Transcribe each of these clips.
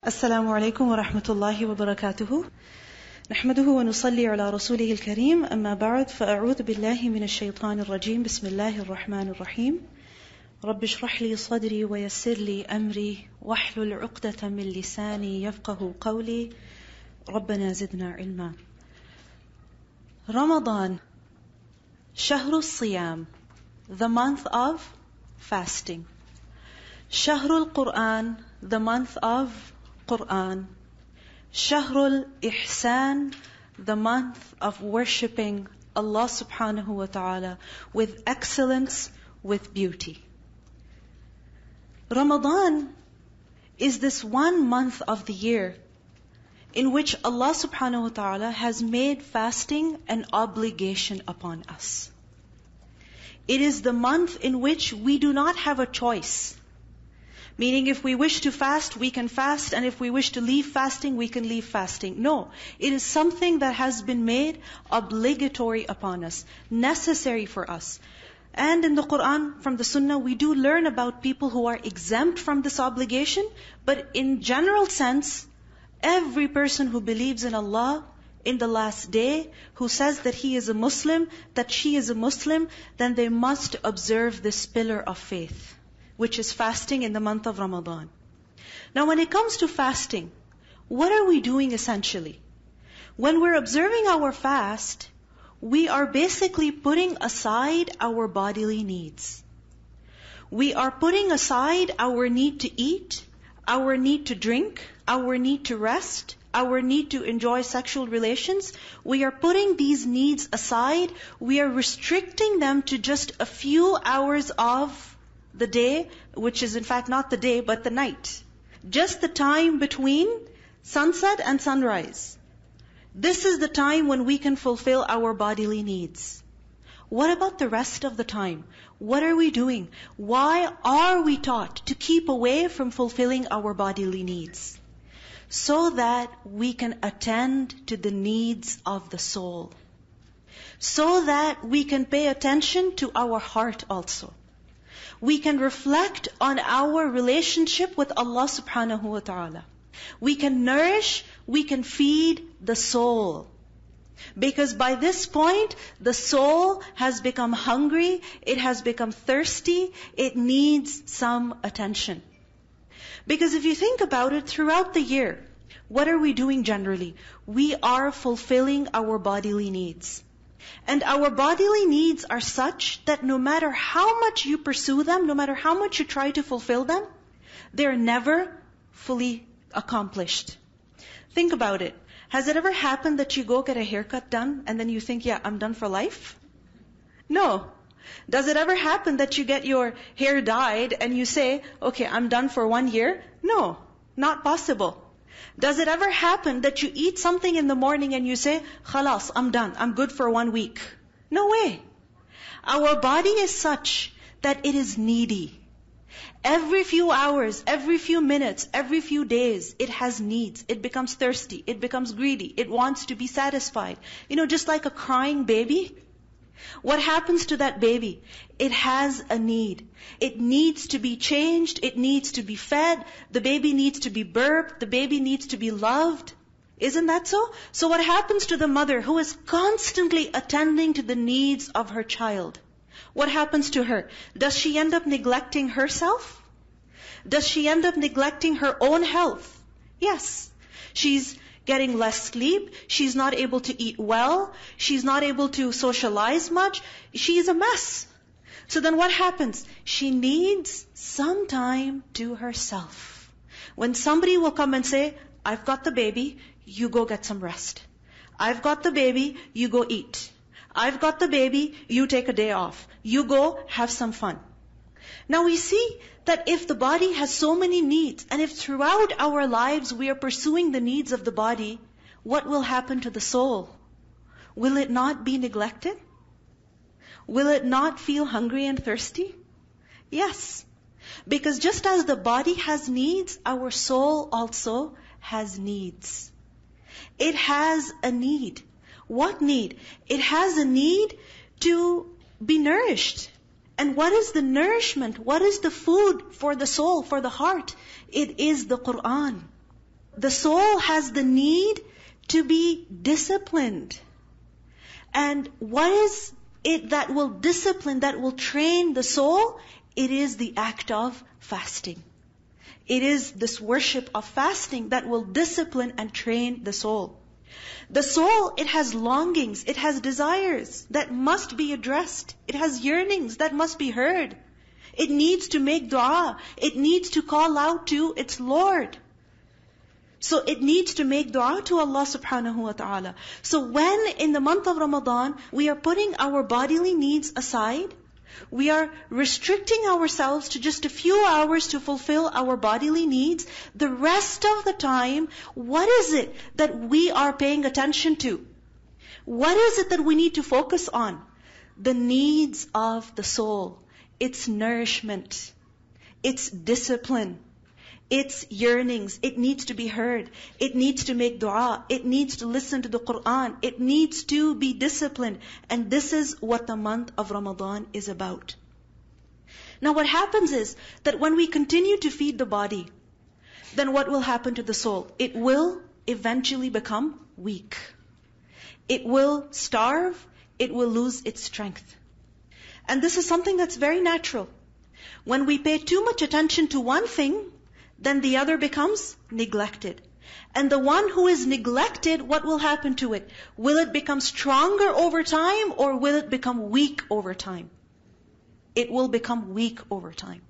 السلام عليكم ورحمة الله وبركاته. نحمده ونصلي على رسوله الكريم. أما بعد فأعوذ بالله من الشيطان الرجيم. بسم الله الرحمن الرحيم. رب اشرح لي صدري ويسر لي أمري واحلل عقدة من لساني يفقه قولي. ربنا زدنا علما. Ramadan, شهر الصيام, the month of fasting. شهر القرآن, the month of Quran. Shahrul Ihsan, the month of worshipping Allah subhanahu wa ta'ala with excellence, with beauty. Ramadan is this one month of the year in which Allah subhanahu wa ta'ala has made fasting an obligation upon us. It is the month in which we do not have a choice. Meaning if we wish to fast, we can fast, and if we wish to leave fasting, we can leave fasting. No, it is something that has been made obligatory upon us, necessary for us. And in the Quran, from the Sunnah, we do learn about people who are exempt from this obligation, but in general sense, every person who believes in Allah, in the last day, who says that he is a Muslim, that she is a Muslim, then they must observe this pillar of faith, which is fasting in the month of Ramadan. Now when it comes to fasting, what are we doing essentially? When we're observing our fast, we are basically putting aside our bodily needs. We are putting aside our need to eat, our need to drink, our need to rest, our need to enjoy sexual relations. We are putting these needs aside. We are restricting them to just a few hours of the day, which is in fact not the day, but the night. Just the time between sunset and sunrise. This is the time when we can fulfill our bodily needs. What about the rest of the time? What are we doing? Why are we taught to keep away from fulfilling our bodily needs? So that we can attend to the needs of the soul. So that we can pay attention to our heart also. We can reflect on our relationship with Allah subhanahu wa ta'ala. We can nourish, we can feed the soul. Because by this point, the soul has become hungry, it has become thirsty, it needs some attention. Because if you think about it, throughout the year, what are we doing generally? We are fulfilling our bodily needs. And our bodily needs are such that no matter how much you pursue them, no matter how much you try to fulfill them, they're never fully accomplished. Think about it. Has it ever happened that you go get a haircut done and then you think, yeah, I'm done for life? No. Does it ever happen that you get your hair dyed and you say, okay, I'm done for 1 year? No, not possible. Does it ever happen that you eat something in the morning and you say, khalas, I'm done, I'm good for 1 week? No way. Our body is such that it is needy. Every few hours, every few minutes, every few days, it has needs. It becomes thirsty, it becomes greedy, it wants to be satisfied. Just like a crying baby. What happens to that baby? It has a need. It needs to be changed. It needs to be fed. The baby needs to be burped. The baby needs to be loved. Isn't that so? So what happens to the mother who is constantly attending to the needs of her child? What happens to her? Does she end up neglecting herself? Does she end up neglecting her own health? Yes. She's getting less sleep, she's not able to eat well, she's not able to socialize much, she is a mess. So then what happens? She needs some time to herself. When somebody will come and say, I've got the baby, you go get some rest. I've got the baby, you go eat. I've got the baby, you take a day off. You go have some fun. Now we see that if the body has so many needs, and if throughout our lives we are pursuing the needs of the body, what will happen to the soul? Will it not be neglected? Will it not feel hungry and thirsty? Yes. Because just as the body has needs, our soul also has needs. It has a need. What need? It has a need to be nourished. And what is the nourishment? What is the food for the soul, for the heart? It is the Quran. The soul has the need to be disciplined. And what is it that will discipline, that will train the soul? It is the act of fasting. It is this worship of fasting that will discipline and train the soul. The soul, it has longings, it has desires that must be addressed. It has yearnings that must be heard. It needs to make dua. It needs to call out to its Lord. So it needs to make dua to Allah subhanahu wa ta'ala. So when in the month of Ramadan, we are putting our bodily needs aside, we are restricting ourselves to just a few hours to fulfill our bodily needs, the rest of the time, what is it that we are paying attention to? What is it that we need to focus on? The needs of the soul, its nourishment, its discipline, its yearnings. It needs to be heard. It needs to make dua. It needs to listen to the Quran. It needs to be disciplined. And this is what the month of Ramadan is about. Now what happens is that when we continue to feed the body, then what will happen to the soul? It will eventually become weak. It will starve. It will lose its strength. And this is something that's very natural. When we pay too much attention to one thing, then the other becomes neglected. And the one who is neglected, what will happen to it? Will it become stronger over time, or will it become weak over time? It will become weak over time.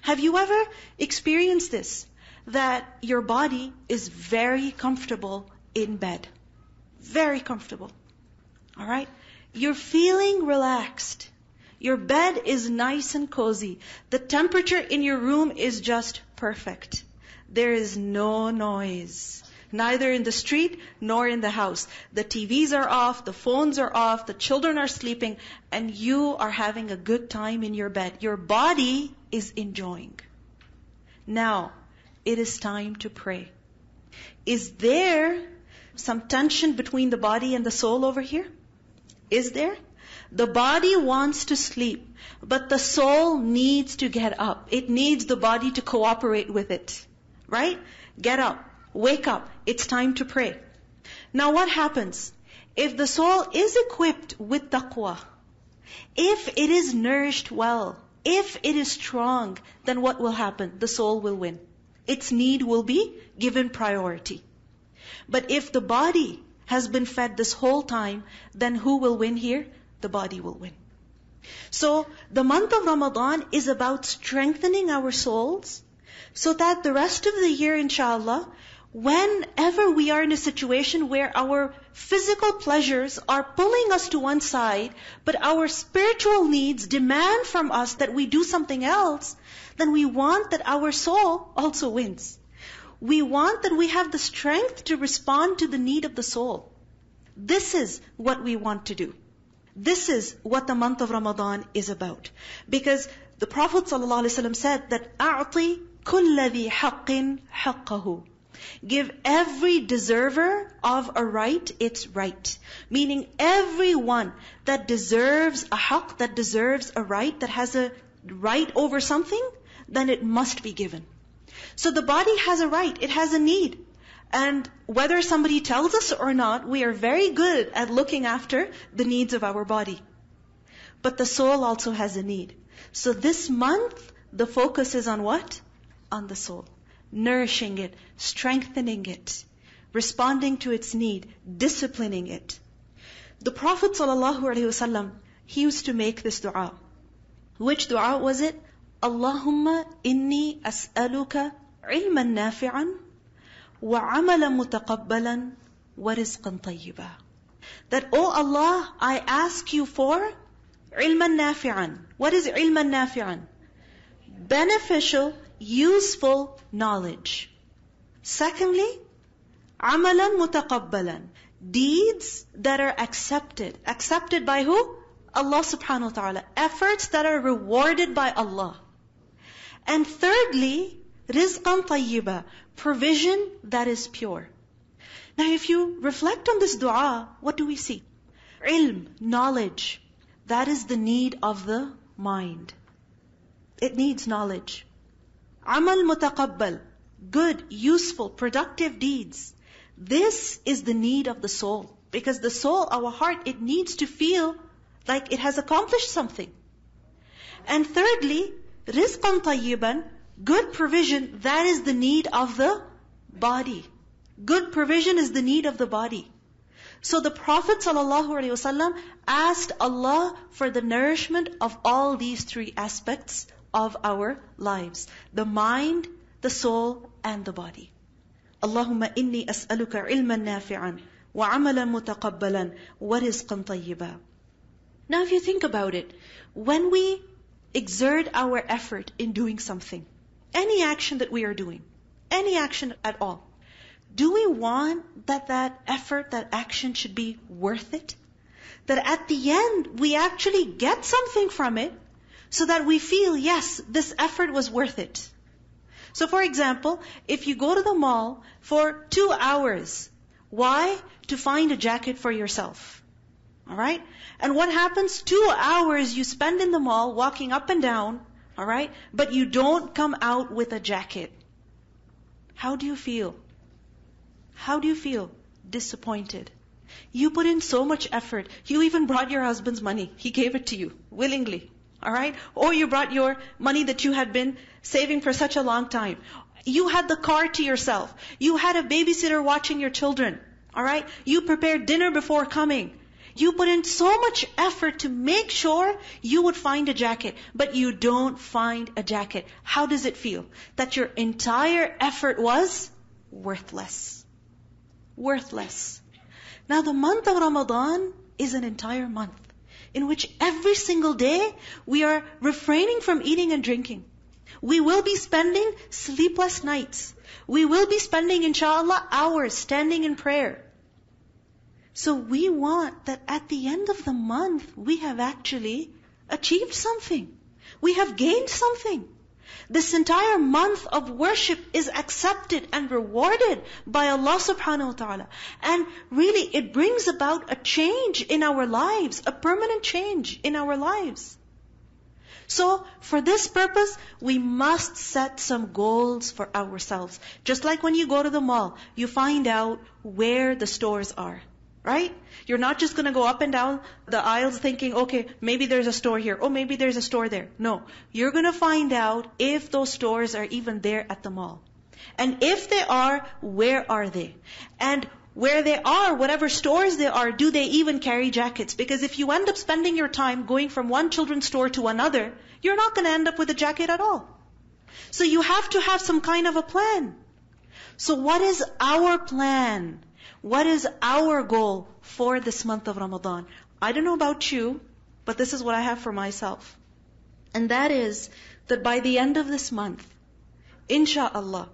Have you ever experienced this? That your body is very comfortable in bed. Very comfortable. Alright? You're feeling relaxed. Your bed is nice and cozy. The temperature in your room is just perfect. There is no noise. Neither in the street nor in the house. The TVs are off, the phones are off, the children are sleeping, and you are having a good time in your bed. Your body is enjoying. Now, it is time to pray. Is there some tension between the body and the soul over here? Is there? The body wants to sleep, but the soul needs to get up. It needs the body to cooperate with it. Right? Get up. Wake up. It's time to pray. Now what happens? If the soul is equipped with taqwa, if it is nourished well, if it is strong, then what will happen? The soul will win. Its need will be given priority. But if the body has been fed this whole time, then who will win here? The body will win. So the month of Ramadan is about strengthening our souls so that the rest of the year, inshallah, whenever we are in a situation where our physical pleasures are pulling us to one side, but our spiritual needs demand from us that we do something else, then we want that our soul also wins. We want that we have the strength to respond to the need of the soul. This is what we want to do. This is what the month of Ramadan is about. Because the Prophet ﷺ said that أَعْطِ كُلَّ ذِي حَقٍّ حَقَّهُ. Give every deserver of a right its right. Meaning everyone that deserves a haqq, that deserves a right, that has a right over something, then it must be given. So the body has a right, it has a need. And whether somebody tells us or not, we are very good at looking after the needs of our body. But the soul also has a need. So this month, the focus is on what? On the soul. Nourishing it, strengthening it, responding to its need, disciplining it. The Prophet ﷺ, he used to make this dua. Which dua was it? Allahumma inni as'aluka ilman nafi'an wa amalan mutaqabbalan wa rizqan tayyiba. That, oh Allah, I ask you for ilman nafi'an. What is ilman nafi'an? Beneficial, useful knowledge. Secondly, amalan mutaqabbalan. Deeds that are accepted. Accepted by who? Allah subhanahu wa ta'ala. Efforts that are rewarded by Allah. And thirdly, rizqan tayyiba. Provision that is pure. Now if you reflect on this dua, what do we see? Ilm, knowledge. That is the need of the mind. It needs knowledge. Amal mutaqabbal. good, useful, productive deeds. This is the need of the soul. Because the soul, our heart, it needs to feel like it has accomplished something. And thirdly, rizqan tayyiban, good provision, that is the need of the body. Good provision is the need of the body. So the Prophet ﷺ asked Allah for the nourishment of all these three aspects of our lives. The mind, the soul, and the body. Allahumma inni as'aluka ilman nafi'an wa amalan mutaqabbalan wa rizqan tayyiba. Now if you think about it, when we exert our effort in doing something, any action that we are doing, any action at all, do we want that effort, that action should be worth it? That at the end, we actually get something from it, so that we feel, yes, this effort was worth it. So for example, if you go to the mall for 2 hours, why? To find a jacket for yourself. Alright? And what happens? 2 hours you spend in the mall walking up and down, alright? But you don't come out with a jacket. How do you feel? How do you feel? Disappointed. You put in so much effort. You even brought your husband's money. He gave it to you willingly. Alright? Or you brought your money that you had been saving for such a long time. You had the car to yourself. You had a babysitter watching your children. Alright? You prepared dinner before coming. You put in so much effort to make sure you would find a jacket, but you don't find a jacket. How does it feel? That your entire effort was worthless. Worthless. Now the month of Ramadan is an entire month in which every single day we are refraining from eating and drinking. We will be spending sleepless nights. We will be spending, inshallah, hours standing in prayer. So we want that at the end of the month, we have actually achieved something. We have gained something. This entire month of worship is accepted and rewarded by Allah subhanahu wa ta'ala. And really, it brings about a change in our lives, a permanent change in our lives. So, for this purpose, we must set some goals for ourselves. Just like when you go to the mall, you find out where the stores are. Right? You're not just going to go up and down the aisles thinking, okay, maybe there's a store here. Oh, maybe there's a store there. No. You're going to find out if those stores are even there at the mall. And if they are, where are they? And where they are, whatever stores they are, do they even carry jackets? Because if you end up spending your time going from one children's store to another, you're not going to end up with a jacket at all. So you have to have some kind of a plan. So what is our plan? What is our goal for this month of Ramadan? I don't know about you, but this is what I have for myself. And that is that by the end of this month, insha'Allah,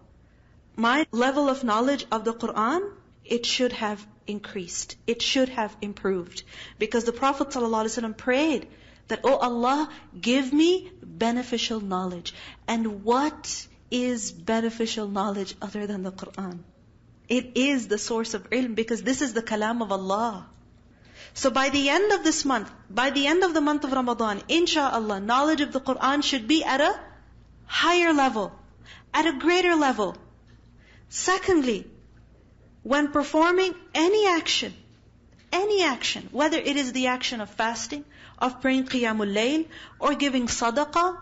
my level of knowledge of the Quran, it should have increased. It should have improved. Because the Prophet ﷺ prayed that, oh Allah, give me beneficial knowledge. And what is beneficial knowledge other than the Quran? It is the source of ilm, because this is the kalam of Allah. So by the end of this month, by the end of the month of Ramadan, insha'Allah, knowledge of the Quran should be at a higher level, at a greater level. Secondly, when performing any action, whether it is the action of fasting, of praying qiyamul layl, or giving sadaqah,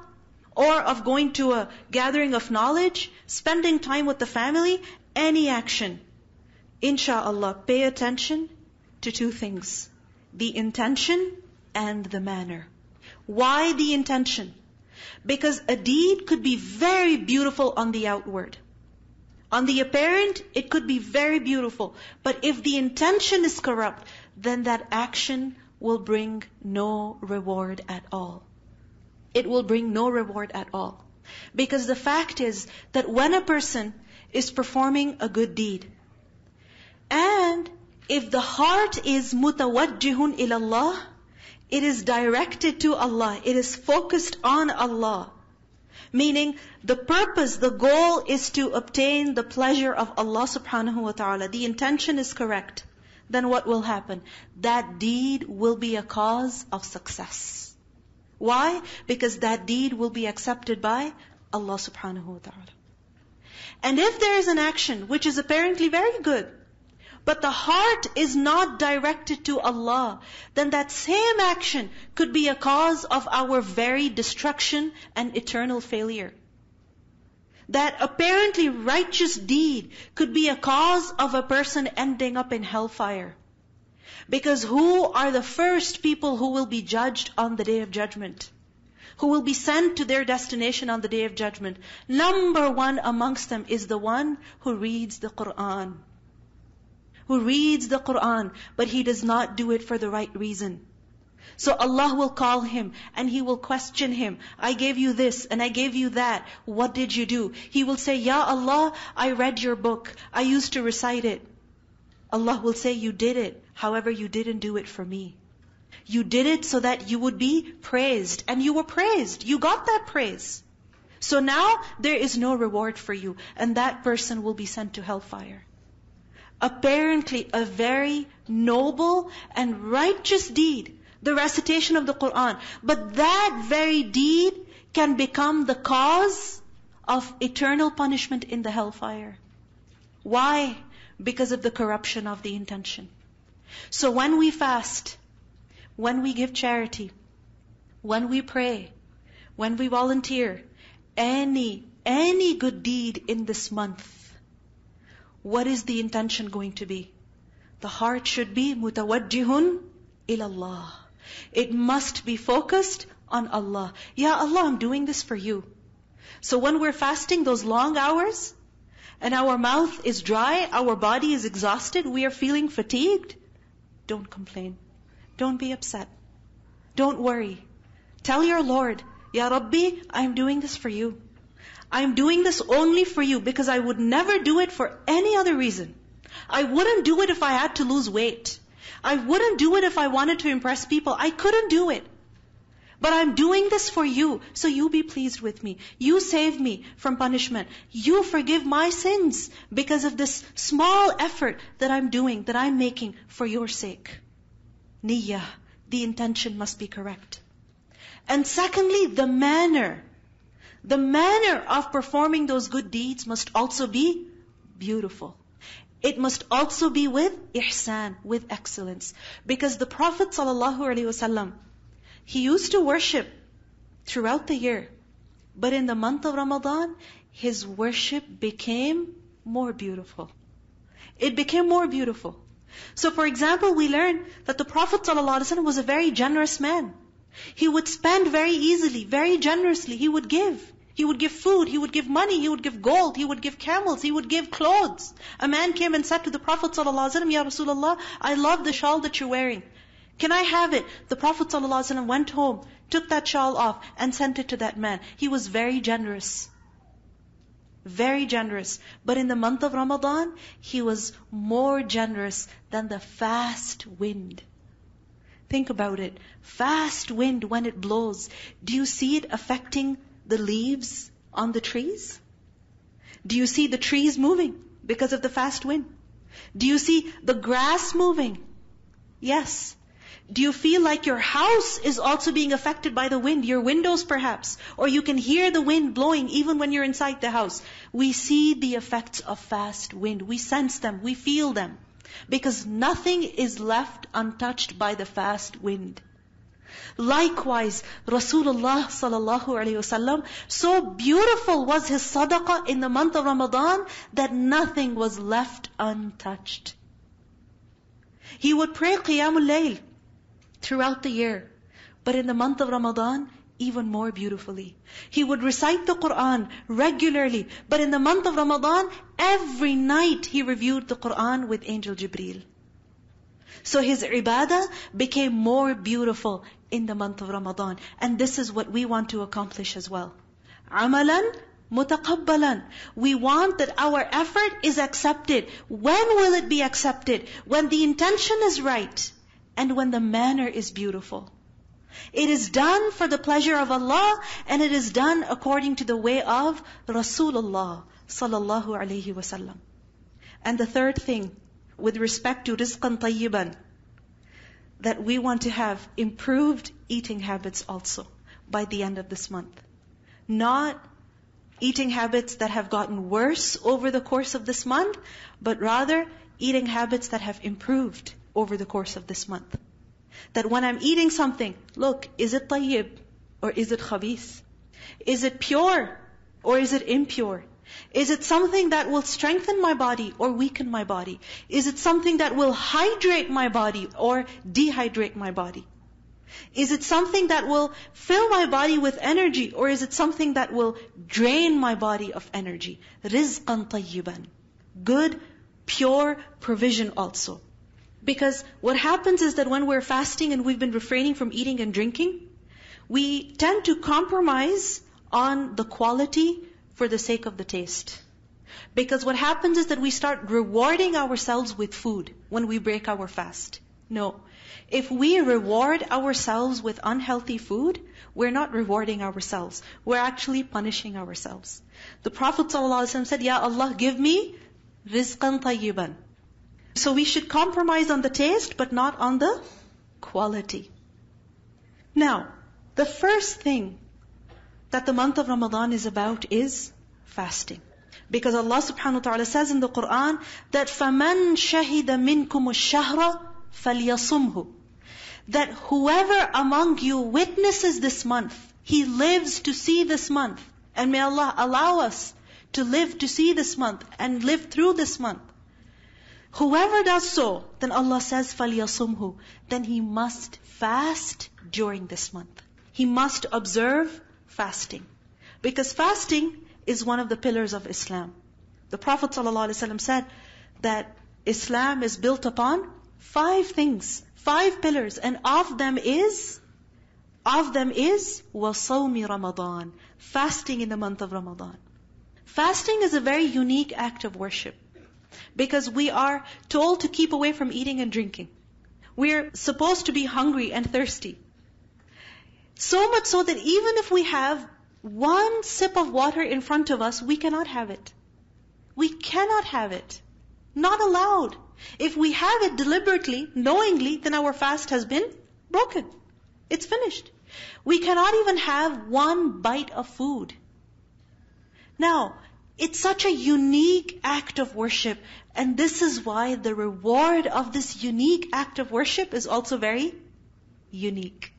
or of going to a gathering of knowledge, spending time with the family, any action, insha'Allah, pay attention to two things: the intention and the manner. Why the intention? Because a deed could be very beautiful on the outward. On the apparent, it could be very beautiful. But if the intention is corrupt, then that action will bring no reward at all. It will bring no reward at all. Because the fact is that when a person is performing a good deed, and if the heart is mutawajjihun ilallah, it is directed to Allah, it is focused on Allah, meaning the purpose, the goal is to obtain the pleasure of Allah subhanahu wa ta'ala, the intention is correct, then what will happen? That deed will be a cause of success. Why? Because that deed will be accepted by Allah subhanahu wa ta'ala. And if there is an action which is apparently very good, but the heart is not directed to Allah, then that same action could be a cause of our very destruction and eternal failure. That apparently righteous deed could be a cause of a person ending up in hellfire. Because who are the first people who will be judged on the Day of Judgment? Who will be sent to their destination on the Day of Judgment? Number one amongst them is the one who reads the Quran. Who reads the Quran, but he does not do it for the right reason. So Allah will call him and He will question him. I gave you this and I gave you that. What did you do? He will say, Ya Allah, I read your book. I used to recite it. Allah will say, you did it. However, you didn't do it for me. You did it so that you would be praised. And you were praised. You got that praise. So now there is no reward for you. And that person will be sent to hellfire. Apparently a very noble and righteous deed, the recitation of the Quran. But that very deed can become the cause of eternal punishment in the hellfire. Why? Because of the corruption of the intention. So when we fast, when we give charity, when we pray, when we volunteer, any good deed in this month, what is the intention going to be? The heart should be mutawajjihun ilallah. It must be focused on Allah. Ya Allah, I'm doing this for you. So when we're fasting those long hours, and our mouth is dry, our body is exhausted, we are feeling fatigued, don't complain. Don't be upset. Don't worry. Tell your Lord, Ya Rabbi, I'm doing this for you. I'm doing this only for you because I would never do it for any other reason. I wouldn't do it if I had to lose weight. I wouldn't do it if I wanted to impress people. I couldn't do it. But I'm doing this for you, so you be pleased with me. You save me from punishment. You forgive my sins because of this small effort that I'm doing, that I'm making for your sake. Niyyah, the intention must be correct. And secondly, the manner of performing those good deeds must also be beautiful. It must also be with ihsan, with excellence. Because the Prophet ﷺ, he used to worship throughout the year. But in the month of Ramadan, his worship became more beautiful. It became more beautiful. So for example, we learn that the Prophet ﷺ was a very generous man. He would spend very easily, very generously. He would give. He would give food, he would give money, he would give gold, he would give camels, he would give clothes. A man came and said to the Prophet ﷺ, Ya Rasulullah, I love the shawl that you're wearing. Can I have it? The Prophet ﷺ went home, took that shawl off and sent it to that man. He was very generous. Very generous. But in the month of Ramadan, he was more generous than the fast wind. Think about it. Fast wind, when it blows, do you see it affecting the leaves on the trees? Do you see the trees moving because of the fast wind? Do you see the grass moving? Yes. Do you feel like your house is also being affected by the wind? Your windows perhaps. Or you can hear the wind blowing even when you're inside the house. We see the effects of fast wind. We sense them. We feel them. Because nothing is left untouched by the fast wind. Likewise, Rasulullah sallallahu alaihi wasallam, so beautiful was his sadaqah in the month of Ramadan that nothing was left untouched. He would pray Qiyamul Layl throughout the year, but in the month of Ramadan, even more beautifully. He would recite the Quran regularly, but in the month of Ramadan, every night he reviewed the Quran with Angel Jibreel. So his ibadah became more beautiful in the month of Ramadan. And this is what we want to accomplish as well. Amalan mutaqabbalan. We want that our effort is accepted. When will it be accepted? When the intention is right and when the manner is beautiful. It is done for the pleasure of Allah and it is done according to the way of Rasulullah sallallahu alaihi wasallam. And the third thing, with respect to rizqan tayyiban, that we want to have improved eating habits also by the end of this month. Not eating habits that have gotten worse over the course of this month, but rather eating habits that have improved over the course of this month. That when I'm eating something, look, is it tayyib or is it khabith? Is it pure or is it impure? Is it something that will strengthen my body or weaken my body? Is it something that will hydrate my body or dehydrate my body? Is it something that will fill my body with energy or is it something that will drain my body of energy? Rizqan tayyiban. Good, pure provision also. Because what happens is that when we're fasting and we've been refraining from eating and drinking, we tend to compromise on the quality for the sake of the taste. Because what happens is that we start rewarding ourselves with food when we break our fast. No. If we reward ourselves with unhealthy food, we're not rewarding ourselves. We're actually punishing ourselves. The Prophet ﷺ said, Ya Allah, give me rizqan tayyiban. So we should compromise on the taste, but not on the quality. Now, the first thing that the month of Ramadan is about is fasting. Because Allah subhanahu wa ta'ala says in the Quran that فَمَنْ شَهِدَ مِنْكُمُ الشَّهْرَ فَلْيَصُمْهُ. That whoever among you witnesses this month, he lives to see this month. And may Allah allow us to live to see this month and live through this month. Whoever does so, then Allah says, فَلْيَصُمْهُ. Then he must fast during this month. He must observe fasting. Because fasting is one of the pillars of Islam. The Prophet ﷺ said that Islam is built upon 5 things, 5 pillars, and of them is وَصَوْمِ Ramadan, fasting in the month of Ramadan. Fasting is a very unique act of worship. Because we are told to keep away from eating and drinking. We're supposed to be hungry and thirsty. So much so that even if we have one sip of water in front of us, we cannot have it. We cannot have it. Not allowed. If we have it deliberately, knowingly, then our fast has been broken. It's finished. We cannot even have one bite of food. Now, it's such a unique act of worship. And this is why the reward of this unique act of worship is also very unique.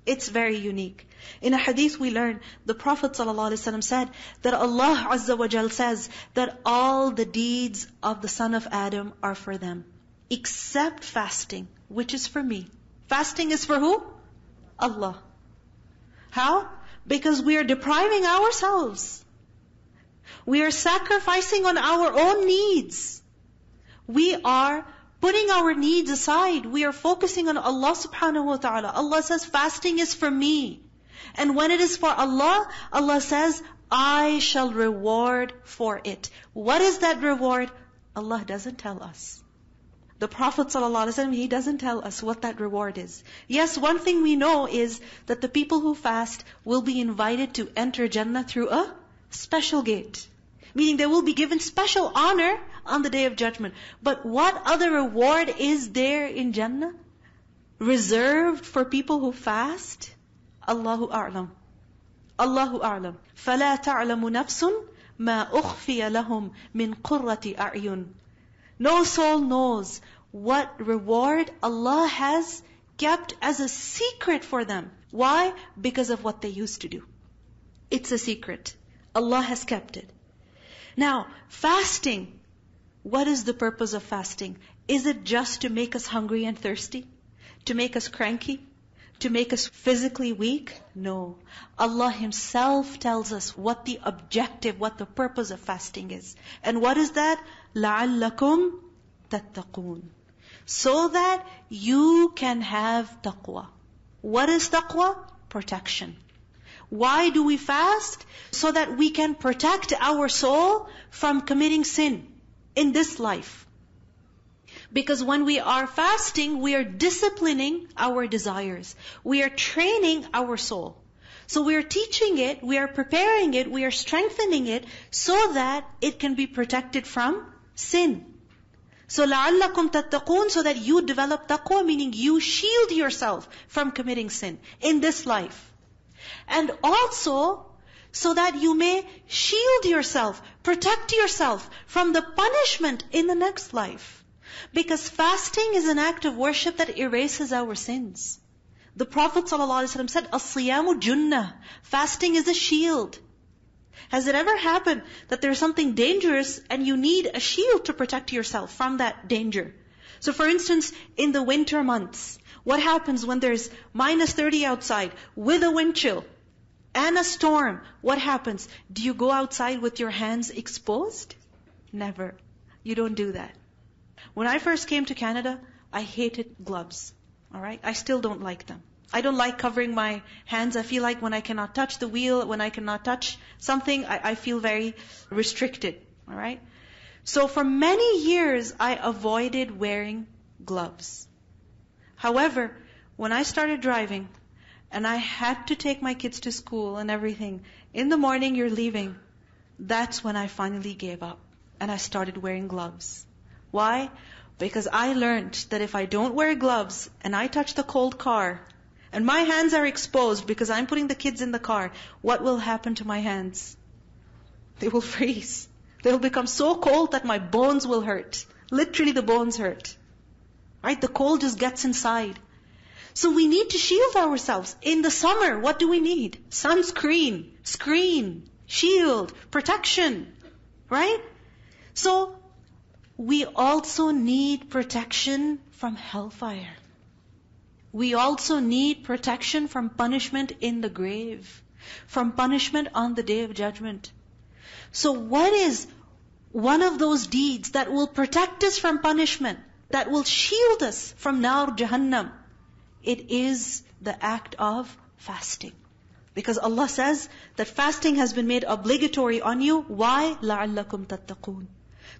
It's very unique. In a hadith we learn, the Prophet ﷺ said that Allah Azza wa Jal says that all the deeds of the son of Adam are for them, except fasting, which is for me. Fasting is for who? Allah. How? Because we are depriving ourselves. We are sacrificing on our own needs. We are putting our needs aside. We are focusing on Allah subhanahu wa ta'ala. Allah says fasting is for me. And when it is for Allah, Allah says, I shall reward for it. What is that reward? Allah doesn't tell us. The Prophet ﷺ, he doesn't tell us what that reward is. Yes, one thing we know is that the people who fast will be invited to enter Jannah through a special gate. Meaning they will be given special honor on the Day of Judgment. But what other reward is there in Jannah reserved for people who fast? Allahu A'lam. Allahu A'lam. فَلَا تَعْلَمُ نَفْسٌ مَا أُخْفِيَ لَهُمْ مِنْ قُرَّةِ أَعْيُنٍ. No soul knows what reward Allah has kept as a secret for them. Why? Because of what they used to do. It's a secret. Allah has kept it. Now, fasting, what is the purpose of fasting? Is it just to make us hungry and thirsty? To make us cranky? To make us physically weak? No. Allah Himself tells us what the objective, what the purpose of fasting is. And what is that? لَعَلَّكُمْ تَتَّقُونَ. So that you can have taqwa. What is taqwa? Protection. Why do we fast? So that we can protect our soul from committing sin in this life. Because when we are fasting, we are disciplining our desires. We are training our soul. So we are teaching it, we are preparing it, we are strengthening it so that it can be protected from sin. So لَعَلَّكُمْ تَتَّقُونَ, so that you develop taqwa, meaning you shield yourself from committing sin in this life. And also, so that you may shield yourself, protect yourself from the punishment in the next life. Because fasting is an act of worship that erases our sins. The Prophet ﷺ said, "As-siyamu junnah." Fasting is a shield. Has it ever happened that there's something dangerous and you need a shield to protect yourself from that danger? So for instance, in the winter months, what happens when there's minus 30 outside with a wind chill and a storm? What happens? Do you go outside with your hands exposed? Never. You don't do that. When I first came to Canada, I hated gloves. Alright? I still don't like them. I don't like covering my hands. I feel like when I cannot touch the wheel, when I cannot touch something, I feel very restricted. Alright? So for many years, I avoided wearing gloves. However, when I started driving, and I had to take my kids to school and everything, in the morning you're leaving, that's when I finally gave up. And I started wearing gloves. Why? Because I learned that if I don't wear gloves, and I touch the cold car, and my hands are exposed because I'm putting the kids in the car, what will happen to my hands? They will freeze. They'll become so cold that my bones will hurt. Literally the bones hurt. Right? The cold just gets inside. So we need to shield ourselves. In the summer, what do we need? Sunscreen, screen, shield, protection. Right? So, we also need protection from hellfire. We also need protection from punishment in the grave, from punishment on the Day of Judgment. So what is one of those deeds that will protect us from punishment, that will shield us from Nar Jahannam? It is the act of fasting. Because Allah says that fasting has been made obligatory on you. Why? لَعَلَّكُمْ تَتَّقُونَ.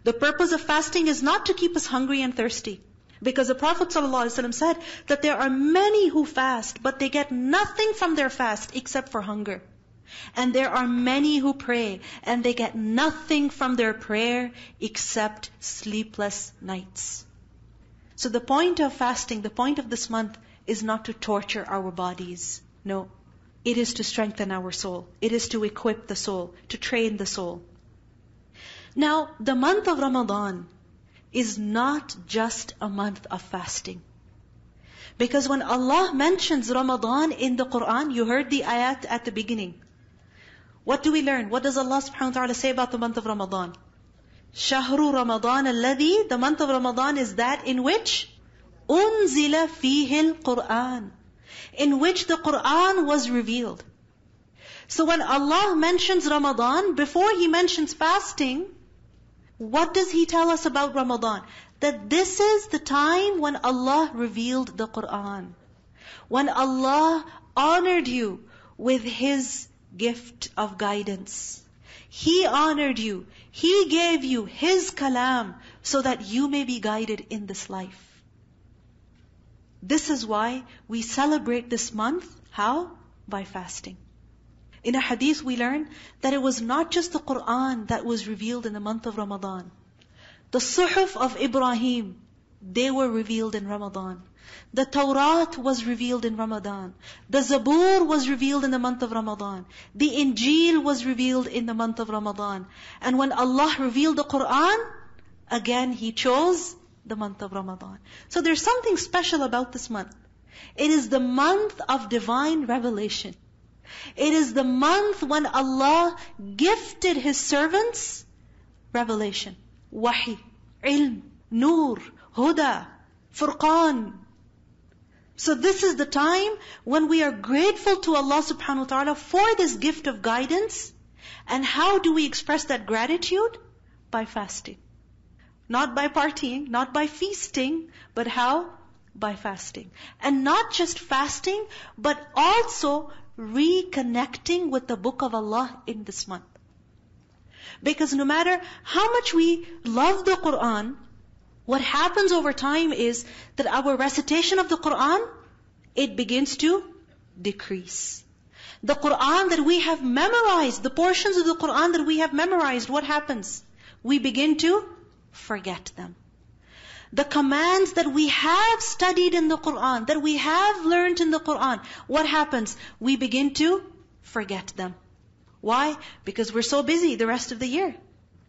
The purpose of fasting is not to keep us hungry and thirsty. Because the Prophet ﷺ said that there are many who fast, but they get nothing from their fast except for hunger. And there are many who pray, and they get nothing from their prayer except sleepless nights. So the point of fasting, the point of this month, is not to torture our bodies. No. It is to strengthen our soul. It is to equip the soul, to train the soul. Now, the month of Ramadan is not just a month of fasting. Because when Allah mentions Ramadan in the Quran, you heard the ayat at the beginning. What do we learn? What does Allah subhanahu wa ta'ala say about the month of Ramadan? Shahru Ramadan alladhi, the month of Ramadan is that in which unzila fihi al-Quran, in which the Quran was revealed. So when Allah mentions Ramadan, before He mentions fasting, what does He tell us about Ramadan? That this is the time when Allah revealed the Quran. When Allah honored you with His gift of guidance. He honored you. He gave you His kalam so that you may be guided in this life. This is why we celebrate this month. How? By fasting. In a hadith we learn that it was not just the Quran that was revealed in the month of Ramadan. The Suhuf of Ibrahim, they were revealed in Ramadan. The Tawrat was revealed in Ramadan. The Zabur was revealed in the month of Ramadan. The Injil was revealed in the month of Ramadan. And when Allah revealed the Quran, again He chose the month of Ramadan. So there's something special about this month. It is the month of divine revelation. It is the month when Allah gifted His servants revelation, wahi, ilm, nur, huda, furqan. So this is the time when we are grateful to Allah subhanahu wa ta'ala for this gift of guidance. And how do we express that gratitude? By fasting. Not by partying, not by feasting, but how? By fasting. And not just fasting, but also reconnecting with the book of Allah in this month. Because no matter how much we love the Quran, what happens over time is that our recitation of the Quran, it begins to decrease. The Quran that we have memorized, the portions of the Quran that we have memorized, what happens? We begin to forget them. The commands that we have studied in the Quran, that we have learned in the Quran, what happens? We begin to forget them. Why? Because we're so busy the rest of the year.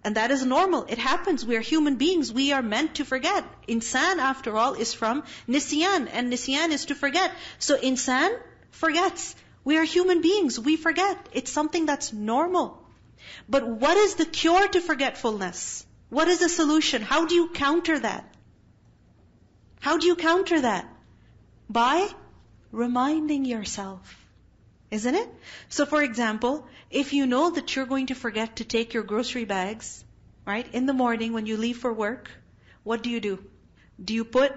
And that is normal. It happens. We are human beings. We are meant to forget. Insan, after all, is from nisyan. And nisyan is to forget. So insan forgets. We are human beings. We forget. It's something that's normal. But what is the cure to forgetfulness? What is the solution? How do you counter that? How do you counter that? By reminding yourself. Isn't it? So for example, if you know that you're going to forget to take your grocery bags, right, in the morning when you leave for work, what do? Do you put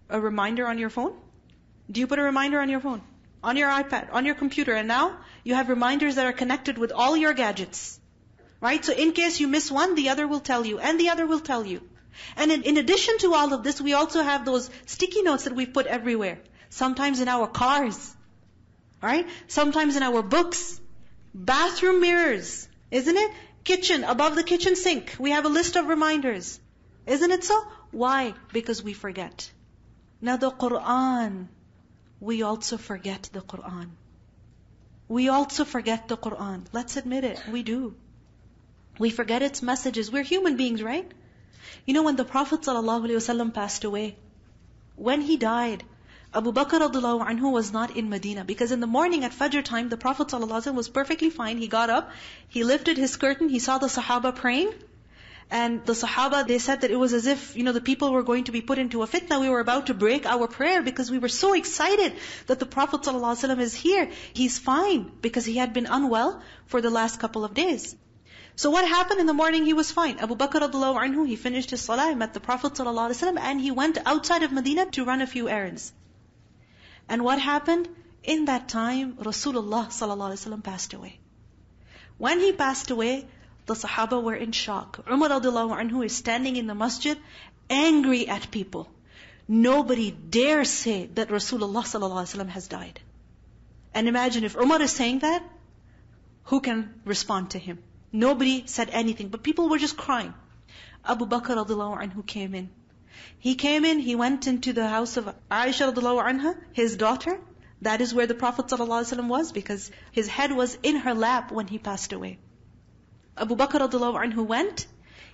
a reminder on your phone? Do you put a reminder on your phone? On your iPad, on your computer, and now you have reminders that are connected with all your gadgets. Right? So in case you miss one, the other will tell you, and the other will tell you. And in addition to all of this, we also have those sticky notes that we've put everywhere. Sometimes in our cars. Right? Sometimes in our books. Bathroom mirrors. Isn't it? Kitchen, above the kitchen sink. We have a list of reminders. Isn't it so? Why? Because we forget. Now the Quran, we also forget the Quran. We also forget the Quran. Let's admit it. We do. We forget its messages. We're human beings, right? You know, when the Prophet ﷺ passed away, when he died, Abu Bakr radiallahu anhu was not in Medina. Because in the morning at Fajr time, the Prophet ﷺ was perfectly fine. He got up, he lifted his curtain, he saw the Sahaba praying. And the Sahaba, they said that it was as if, the people were going to be put into a fitna. We were about to break our prayer because we were so excited that the Prophet ﷺ is here. He's fine because he had been unwell for the last couple of days. So what happened in the morning? He was fine. Abu Bakr radiallahu anhu, he finished his salah, met the Prophet ﷺ, and he went outside of Medina to run a few errands. And what happened? In that time, Rasulullah ﷺ passed away. When he passed away, the Sahaba were in shock. Umar radiallahu anhu is standing in the masjid, angry at people. Nobody dares say that Rasulullah ﷺ has died. And imagine if Umar is saying that, who can respond to him? Nobody said anything, but people were just crying. Abu Bakr radiallahu anhu came in. He came in, he went into the house of Aisha radiallahu anha, his daughter. That is where the Prophet ﷺ was, because his head was in her lap when he passed away. Abu Bakr radiallahu anhu went,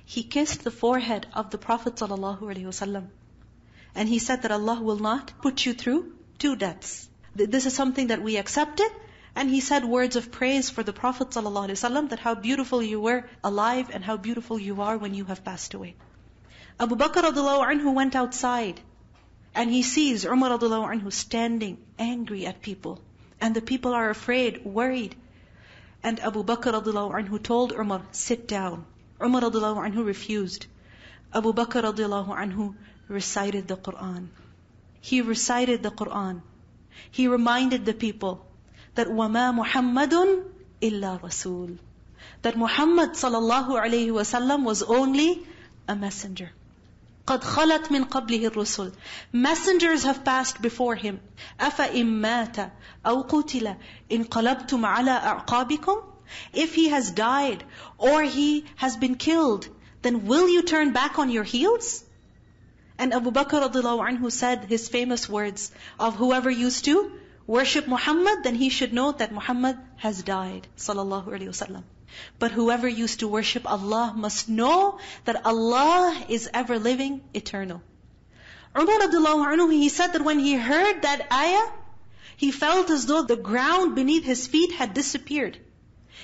he kissed the forehead of the Prophet ﷺ. And he said that Allah will not put you through 2 deaths. This is something that we accepted. And he said words of praise for the Prophet ﷺ, that how beautiful you were alive and how beautiful you are when you have passed away. Abu Bakr radiallahu anhu went outside and he sees Umar radiallahu anhu standing angry at people. And the people are afraid, worried. And Abu Bakr radiallahu anhu told Umar, sit down. Umar radiallahu anhu refused. Abu Bakr radiallahu anhu recited the Quran. He recited the Quran. He reminded the people that وَمَا مُحَمَّدٌ إِلَّا رَسُولٌ, that Muhammad sallallahu alayhi wasallam was only a messenger. قَدْ خَلَتْ مِنْ قَبْلِهِ الرُّسُلُ, messengers have passed before him. أَفَإِمْ مَاتَ أَوْ قُتِلَ إِنْقَلَبْتُمْ عَلَىٰ أَعْقَابِكُمْ, if he has died or he has been killed, then will you turn back on your heels? And Abu Bakr radiallahu anhu said his famous words of whoever used to worship Muhammad, then he should know that Muhammad has died, sallallahu alaihi wasallam. But whoever used to worship Allah must know that Allah is ever living, eternal. Umar radiallahu anhu, he said that when he heard that ayah, he felt as though the ground beneath his feet had disappeared.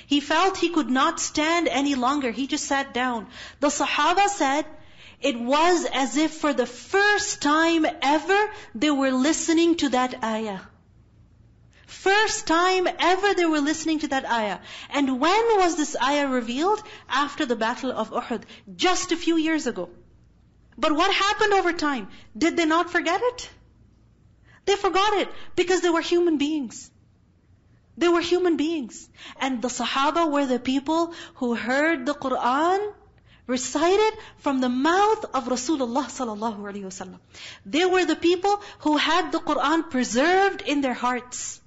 He felt he could not stand any longer. He just sat down. The Sahaba said, it was as if for the first time ever, they were listening to that ayah. First time ever they were listening to that ayah. And when was this ayah revealed? After the battle of Uhud, just a few years ago. But what happened over time? Did they not forget it? They forgot it because they were human beings. They were human beings. And the Sahaba were the people who heard the Quran recited from the mouth of Rasulullah sallallahu alaihi wasallam. They were the people who had the Quran preserved in their hearts.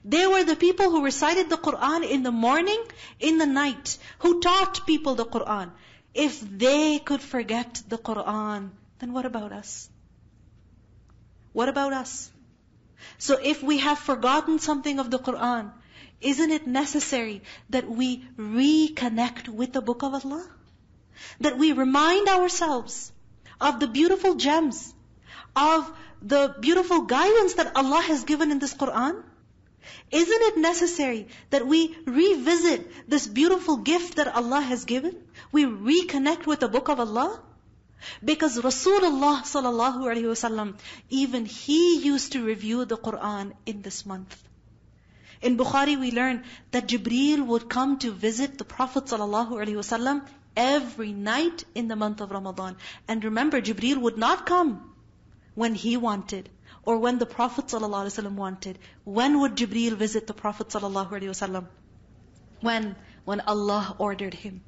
They were the people who recited the Quran in the morning, in the night, who taught people the Quran. If they could forget the Quran, then what about us? What about us? So if we have forgotten something of the Quran, Isn't it necessary that we reconnect with the Book of Allah? That we remind ourselves of the beautiful gems, of the beautiful guidance that Allah has given in this Quran? Isn't it necessary that we revisit this beautiful gift that Allah has given? We reconnect with the Book of Allah? Because Rasulullah sallallahu alaihi wasallam, even he used to review the Quran in this month. In Bukhari we learn that Jibreel would come to visit the Prophet sallallahu alaihi wasallam every night in the month of Ramadan. And remember, Jibreel would not come when he wanted, or when the Prophet ﷺ wanted. When would Jibreel visit the Prophet ﷺ? When Allah ordered him.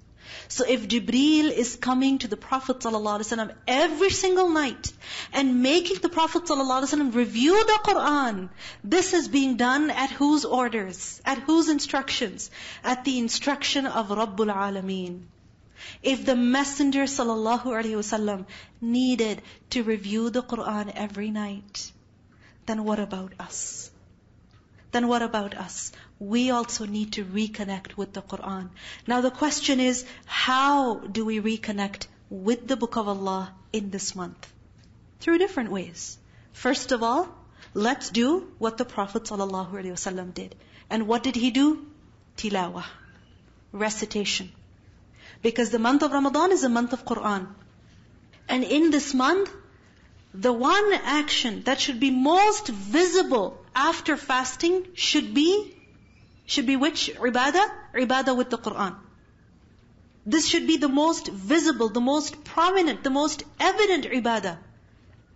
So if Jibreel is coming to the Prophet ﷺ every single night and making the Prophet ﷺ review the Quran, this is being done at whose orders? At whose instructions? At the instruction of Rabbul Alameen. If the Messenger ﷺ needed to review the Quran every night, then what about us? Then what about us? We also need to reconnect with the Quran. Now the question is, how do we reconnect with the Book of Allah in this month? Through different ways. First of all, let's do what the Prophet ﷺ did. And what did he do? Tilawah. Recitation. Because the month of Ramadan is a month of Quran. And in this month, the one action that should be most visible after fasting should be which? Ibadah? Ibadah with the Quran. This should be the most visible, the most prominent, the most evident ibadah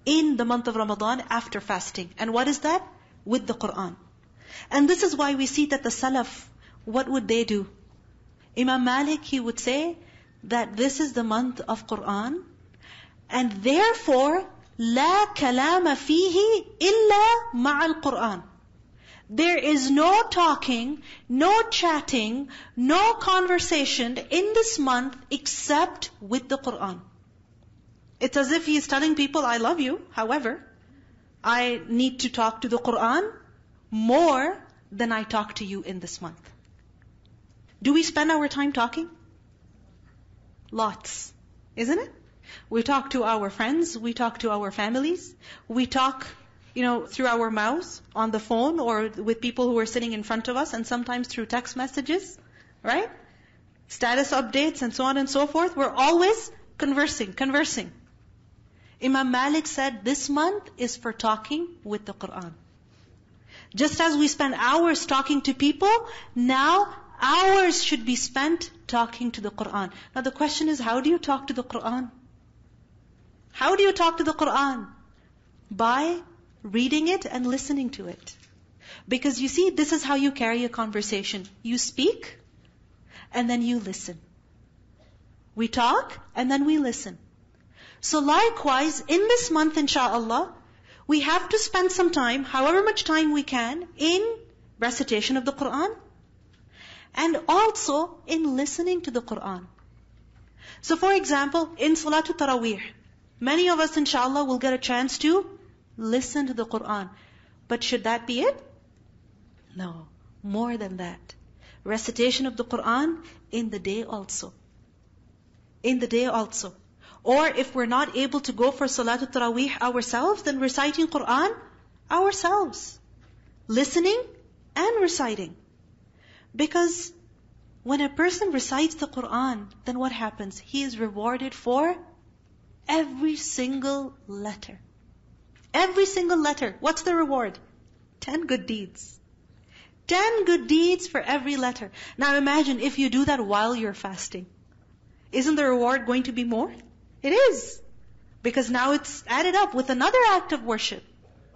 in the month of Ramadan after fasting. And what is that? With the Quran. And this is why we see that the Salaf, what would they do? Imam Malik, he would say that this is the month of Quran, and therefore, لا كلام فيه إلا مع القرآن. There is no talking, no chatting, no conversation in this month except with the Quran. It's as if he is telling people, I love you, however, I need to talk to the Quran more than I talk to you in this month. Do we spend our time talking? Lots. Isn't it? We talk to our friends, we talk to our families, we talk, through our mouths, on the phone, or with people who are sitting in front of us, and sometimes through text messages, right? Status updates and so on and so forth. We're always conversing. Imam Malik said this month is for talking with the Quran. Just as we spend hours talking to people, now hours should be spent talking to the Quran. Now the question is, how do you talk to the Quran? How do you talk to the Quran? By reading it and listening to it. Because you see, this is how you carry a conversation. You speak, and then you listen. We talk, and then we listen. So likewise, in this month, insha'Allah, we have to spend some time, however much time we can, in recitation of the Quran, and also in listening to the Quran. So for example, in Salatul Taraweeh, many of us inshallah will get a chance to listen to the Quran. But should that be it? No, more than that. Recitation of the Quran in the day also. In the day also. Or if we're not able to go for Salatul Taraweeh ourselves, then reciting Quran ourselves. Listening and reciting. Because when a person recites the Quran, then what happens? He is rewarded for every single letter. Every single letter. What's the reward? 10 good deeds. 10 good deeds for every letter. Now imagine if you do that while you're fasting. Isn't the reward going to be more? It is. Because now it's added up with another act of worship.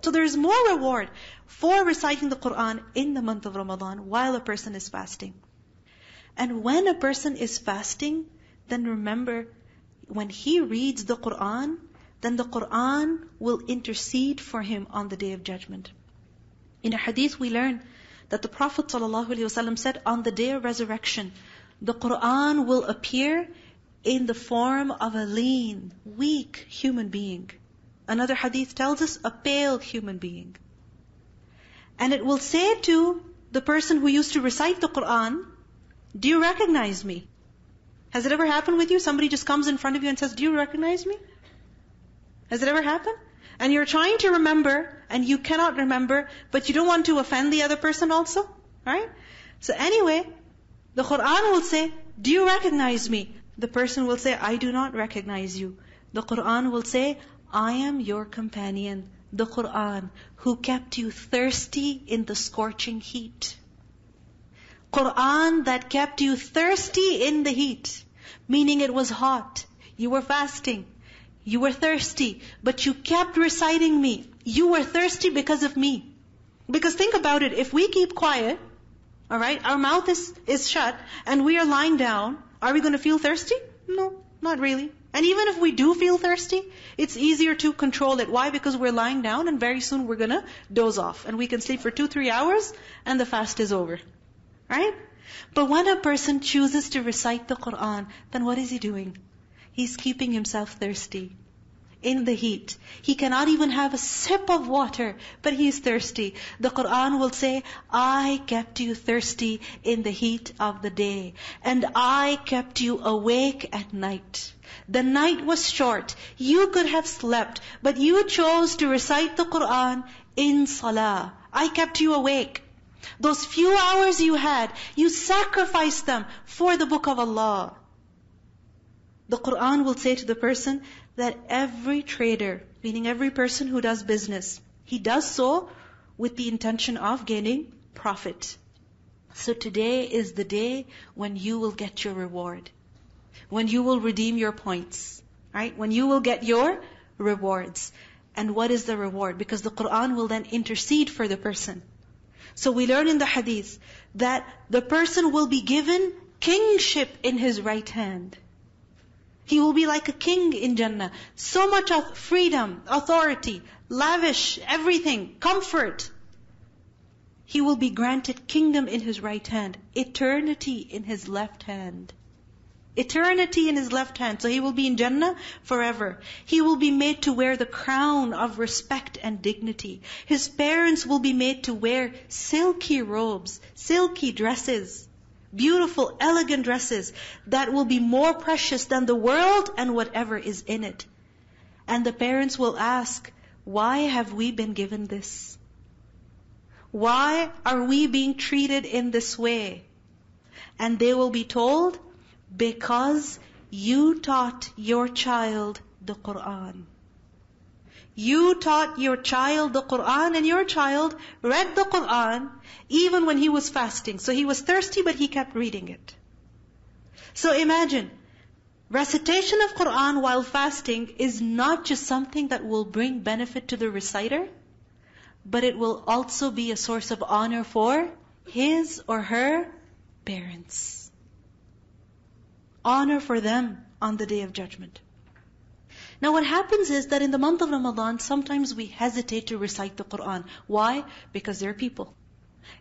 So there is more reward for reciting the Quran in the month of Ramadan while a person is fasting. And when a person is fasting, then remember, when he reads the Quran, then the Quran will intercede for him on the Day of Judgment. In a hadith we learn that the Prophet ﷺ said, on the Day of Resurrection, the Quran will appear in the form of a lean, weak human being. Another hadith tells us, a pale human being. And it will say to the person who used to recite the Quran, do you recognize me? Has it ever happened with you? Somebody just comes in front of you and says, do you recognize me? Has it ever happened? And you're trying to remember, and you cannot remember, but you don't want to offend the other person also, right? So anyway, the Quran will say, do you recognize me? The person will say, I do not recognize you. The Quran will say, I am your companion, the Quran, who kept you thirsty in the scorching heat. Quran that kept you thirsty in the heat, meaning it was hot, you were fasting, you were thirsty, but you kept reciting me. You were thirsty because of me. Because think about it, if we keep quiet, alright, our mouth is shut, and we are lying down, are we going to feel thirsty? No, not really. And even if we do feel thirsty, it's easier to control it. Why? Because we're lying down, and very soon we're going to doze off. And we can sleep for 2-3 hours, and the fast is over. Right? But when a person chooses to recite the Quran, then what is he doing? He's keeping himself thirsty in the heat. He cannot even have a sip of water, but he's thirsty. The Quran will say, I kept you thirsty in the heat of the day, and I kept you awake at night. The night was short. You could have slept, but you chose to recite the Quran in salah. I kept you awake. Those few hours you had, you sacrificed them for the book of Allah. The Quran will say to the person that every trader, meaning every person who does business, he does so with the intention of gaining profit. So today is the day when you will get your reward. When you will redeem your points. Right? When you will get your rewards. And what is the reward? Because the Quran will then intercede for the person. So we learn in the hadith that the person will be given kingship in his right hand. He will be like a king in Jannah. So much of freedom, authority, lavish, everything, comfort. He will be granted kingdom in his right hand, eternity in his left hand. Eternity in his left hand. So he will be in Jannah forever. He will be made to wear the crown of respect and dignity. His parents will be made to wear silky robes, silky dresses, beautiful, elegant dresses that will be more precious than the world and whatever is in it. And the parents will ask, why have we been given this? Why are we being treated in this way? And they will be told, because you taught your child the Quran. You taught your child the Quran, and your child read the Quran even when he was fasting. So he was thirsty, but he kept reading it. So imagine, recitation of Quran while fasting is not just something that will bring benefit to the reciter, but it will also be a source of honor for his or her parents. Honor for them on the Day of Judgment. Now what happens is that in the month of Ramadan, sometimes we hesitate to recite the Quran. Why? Because there are people.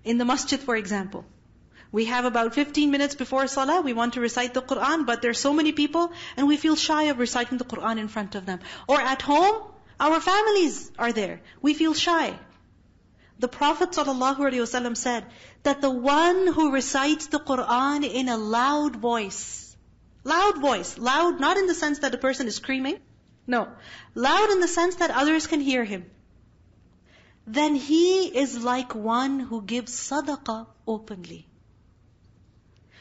In the masjid, for example, we have about 15 minutes before Salah, we want to recite the Quran, but there are so many people, and we feel shy of reciting the Quran in front of them. Or at home, our families are there. We feel shy. The Prophet ﷺ said that the one who recites the Quran in a loud voice, loud not in the sense that the person is screaming, no, loud in the sense that others can hear him, then he is like one who gives sadaqah openly.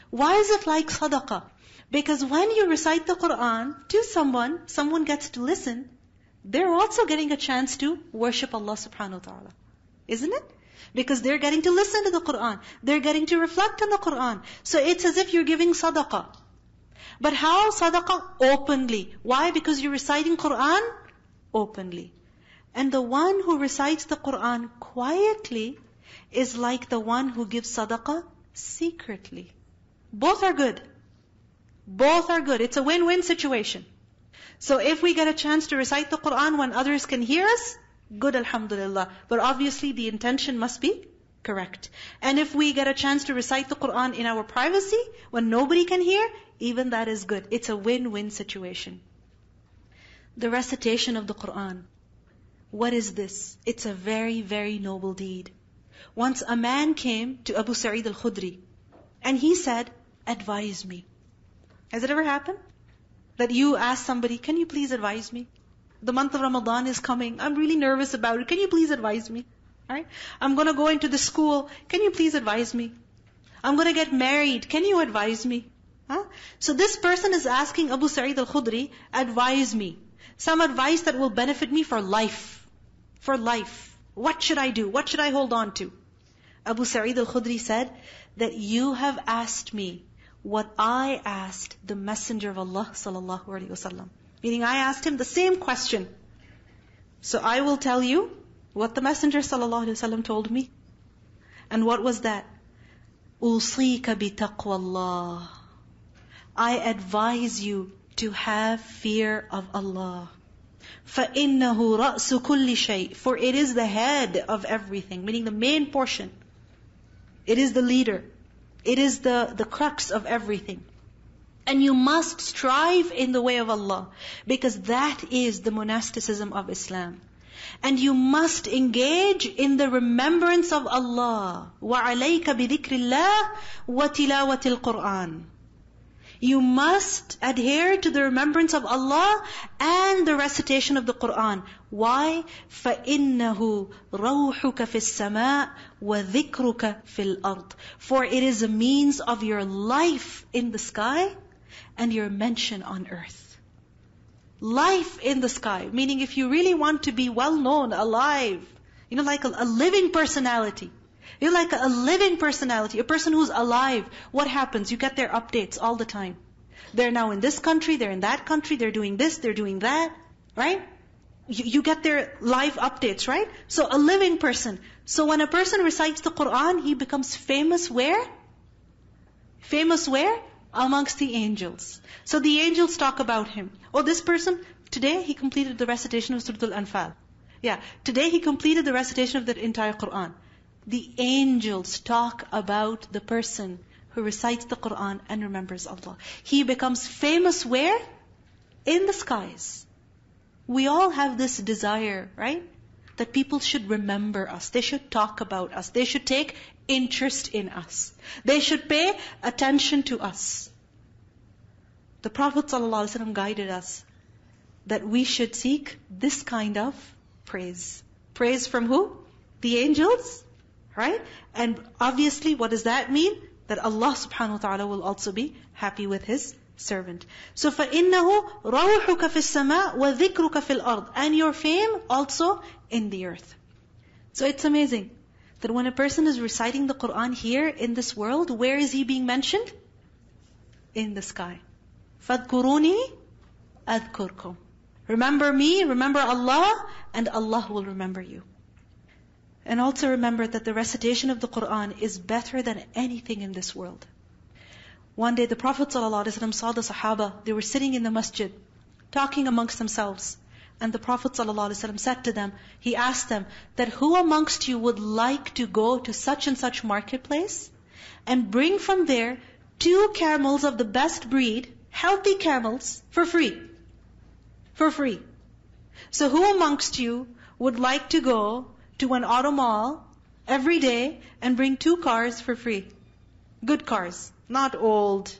Why is it like sadaqah? Because when you recite the Quran to someone gets to listen, they're also getting a chance to worship Allah subhanahu wa ta'ala. Isn't it? Because they're getting to listen to the Quran. They're getting to reflect on the Quran. So it's as if you're giving sadaqah. But how sadaqah? Openly. Why? Because you're reciting Quran openly. And the one who recites the Quran quietly is like the one who gives sadaqah secretly. Both are good. Both are good. It's a win-win situation. So if we get a chance to recite the Quran when others can hear us, good, alhamdulillah. But obviously the intention must be correct. And if we get a chance to recite the Quran in our privacy, when nobody can hear, even that is good. It's a win-win situation. The recitation of the Quran. What is this? It's a very, very noble deed. Once a man came to Abu Sa'id al-Khudri and he said, advise me. Has it ever happened? That you ask somebody, can you please advise me? The month of Ramadan is coming. I'm really nervous about it. Can you please advise me? Right? I'm going to go into the school. Can you please advise me? I'm going to get married. Can you advise me? Huh? So this person is asking Abu Sa'id al-Khudri, advise me. Some advice that will benefit me for life. For life. What should I do? What should I hold on to? Abu Sa'id al-Khudri said that you have asked me what I asked the Messenger of Allah sallallahu alaihi wasallam. Meaning I asked him the same question. So I will tell you what the Messenger sallallahu alaihi wasallam told me. And what was that? Usika bi taqwallah. I advise you to have fear of Allah. فَإِنَّهُ رَأْسُ كُلِّ شَيْءٍ. For it is the head of everything, meaning the main portion. It is the leader. It is the crux of everything. And you must strive in the way of Allah, because that is the monasticism of Islam. And you must engage in the remembrance of Allah. وَعَلَيْكَ بِذِكْرِ اللَّهِ وَتِلَاوَةِ الْقُرْآنِ. You must adhere to the remembrance of Allah and the recitation of the Qur'an. Why? فَإِنَّهُ رَوْحُكَ فِي السَّمَاءِ وَذِكْرُكَ فِي الْأَرْضِ. For it is a means of your life in the sky and your mention on earth. Life in the sky, meaning if you really want to be well known, alive, like a living personality. You're like a living personality, a person who's alive. What happens? You get their updates all the time. They're now in this country, they're in that country, they're doing this, they're doing that, right? You get their live updates, right? So a living person. So when a person recites the Qur'an, he becomes famous where? Famous where? Amongst the angels. So the angels talk about him. Oh, this person, today he completed the recitation of Surah Al-Anfal. Yeah, today he completed the recitation of the entire Qur'an. The angels talk about the person who recites the Qur'an and remembers Allah. He becomes famous where? In the skies. We all have this desire, right? That people should remember us. They should talk about us. They should take interest in us. They should pay attention to us. The Prophet ﷺ guided us that we should seek this kind of praise. Praise from who? The angels. Right? And obviously, what does that mean? That Allah subhanahu wa ta'ala will also be happy with His servant. So, فَإِنَّهُ رَوْحُكَ فِي السَّمَاءِ وَذِكْرُكَ فِي الْأَرْضِ. And your fame also in the earth. So it's amazing that when a person is reciting the Qur'an here in this world, where is he being mentioned? In the sky. فَاذْكُرُونِي أَذْكُرْكُمْ. Remember me, remember Allah, and Allah will remember you. And also remember that the recitation of the Qur'an is better than anything in this world. One day the Prophet ﷺ saw the Sahaba, they were sitting in the masjid, talking amongst themselves. And the Prophet ﷺ said to them, he asked them, that who amongst you would like to go to such and such marketplace and bring from there 2 camels of the best breed, healthy camels, for free? For free. So who amongst you would like to go to an auto mall every day and bring 2 cars for free? Good cars. Not old,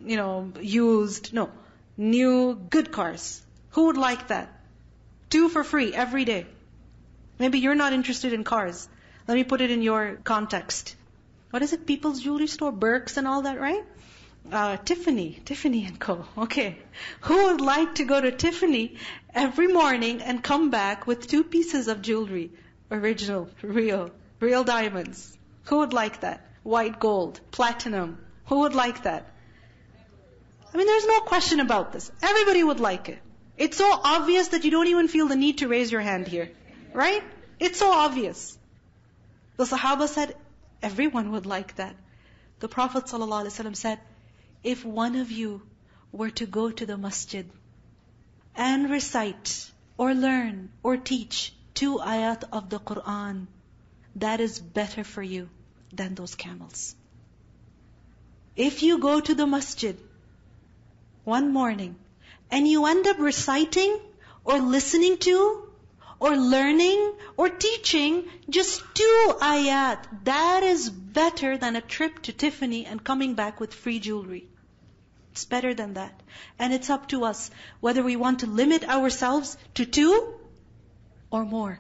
used. No. New, good cars. Who would like that? 2 for free every day. Maybe you're not interested in cars. Let me put it in your context. What is it? People's Jewelry Store, Burke's and all that, right? Tiffany and Co. Okay. Who would like to go to Tiffany every morning and come back with 2 pieces of jewelry? Original, real diamonds. Who would like that? White gold, platinum. Who would like that? There's no question about this. Everybody would like it. It's so obvious that you don't even feel the need to raise your hand here. Right? It's so obvious. The Sahaba said, everyone would like that. The Prophet ﷺ said, if one of you were to go to the masjid and recite or learn or teach 2 ayat of the Qur'an, that is better for you than those camels. If you go to the masjid one morning and you end up reciting or listening to or learning or teaching just 2 ayat, that is better than a trip to Tiffany and coming back with free jewelry. It's better than that. And it's up to us whether we want to limit ourselves to 2 or more.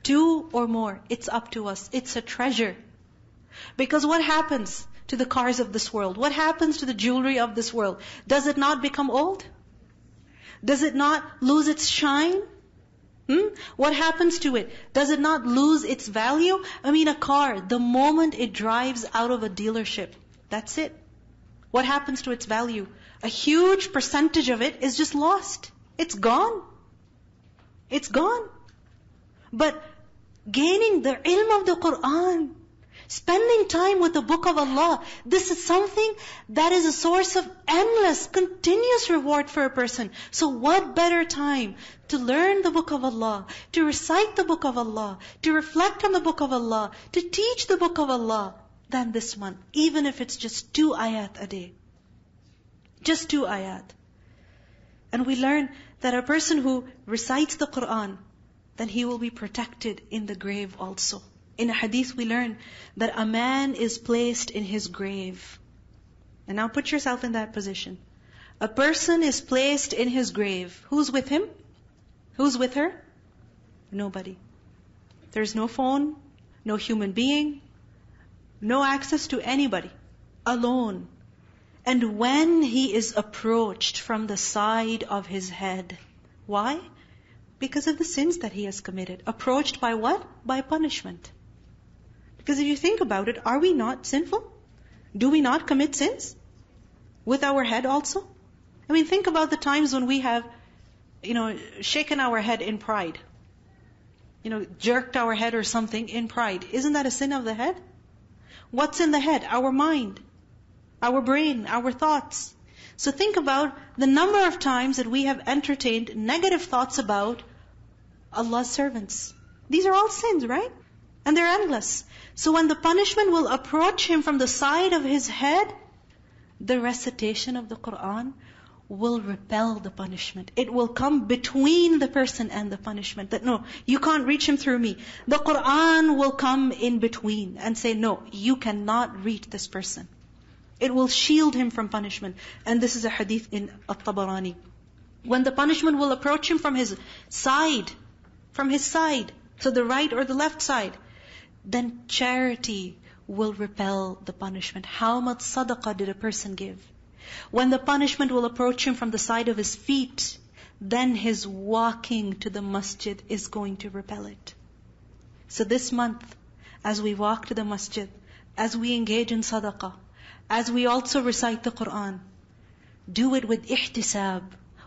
2 or more. It's up to us. It's a treasure. Because what happens to the cars of this world? What happens to the jewelry of this world? Does it not become old? Does it not lose its shine? What happens to it? Does it not lose its value? I mean, a car, the moment it drives out of a dealership, that's it. What happens to its value? A huge percentage of it is just lost. It's gone. It's gone. But gaining the ilm of the Quran, spending time with the book of Allah, this is something that is a source of endless, continuous reward for a person. So what better time to learn the book of Allah, to recite the book of Allah, to reflect on the book of Allah, to teach the book of Allah, than this month, even if it's just 2 ayat a day. Just 2 ayat. And we learn that a person who recites the Quran, then he will be protected in the grave also. In a hadith we learn that a man is placed in his grave. And now put yourself in that position. A person is placed in his grave. Who's with him? Who's with her? Nobody. There's no phone, no human being, no access to anybody. Alone. And when he is approached from the side of his head. Why? Because of the sins that he has committed. Approached by what? By punishment. Because if you think about it, are we not sinful? Do we not commit sins? With our head also? I mean, think about the times when we have, shaken our head in pride. Jerked our head or something in pride. Isn't that a sin of the head? What's in the head? Our mind, our brain, our thoughts. So think about the number of times that we have entertained negative thoughts about Allah's servants. These are all sins, right? And they're endless. So when the punishment will approach him from the side of his head, the recitation of the Quran will repel the punishment. It will come between the person and the punishment. That no, you can't reach him through me. The Quran will come in between and say, no, you cannot reach this person. It will shield him from punishment. And this is a hadith in At-Tabarani. When the punishment will approach him from his side, so the right or the left side, then charity will repel the punishment. How much sadaqah did a person give? When the punishment will approach him from the side of his feet, then his walking to the masjid is going to repel it. So this month, as we walk to the masjid, as we engage in sadaqah, as we also recite the Quran, do it with ihtisab.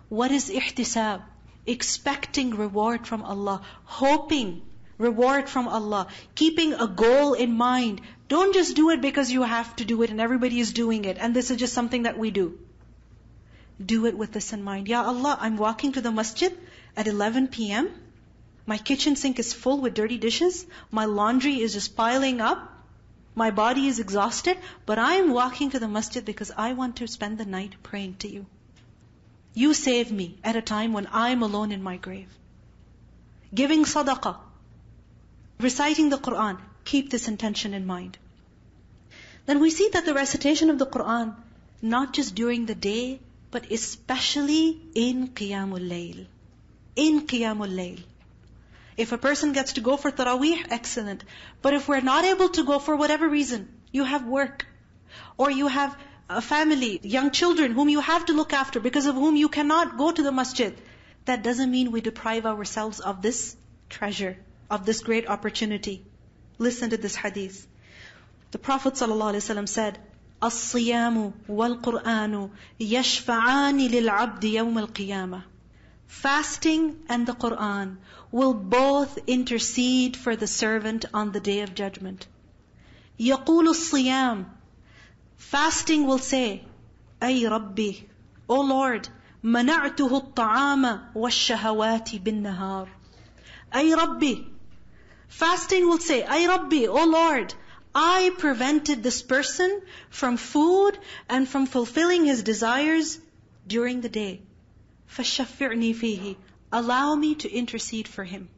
What is ihtisab? Expecting reward from Allah, hoping reward from Allah, keeping a goal in mind. Don't just do it because you have to do it and everybody is doing it and this is just something that we do. Do it with this in mind. Ya Allah, I'm walking to the masjid at 11 p.m. My kitchen sink is full with dirty dishes. My laundry is just piling up. My body is exhausted. But I am walking to the masjid because I want to spend the night praying to you. You save me at a time when I am alone in my grave. Giving sadaqah, reciting the Quran, keep this intention in mind. Then we see that the recitation of the Quran, not just during the day, but especially in Qiyamul Layl. In Qiyamul Layl. If a person gets to go for Taraweeh, excellent. But if we're not able to go for whatever reason, you have work, or you have a family, young children whom you have to look after, because of whom you cannot go to the masjid, that doesn't mean we deprive ourselves of this treasure, of this great opportunity. Listen to this hadith. The Prophet ﷺ said, الصيام والقرآن يشفعان للعبد يوم القيامة. Fasting and the Quran will both intercede for the servant on the day of judgment. يقول الصيام. Fasting will say, أي ربي, O Lord, منعته الطعام والشهوات بالنهار. أي ربي. Fasting will say, أي ربي, O Lord, I prevented this person from food and from fulfilling his desires during the day. فَشَفِّعْنِي فِيهِ. Allow me to intercede for him.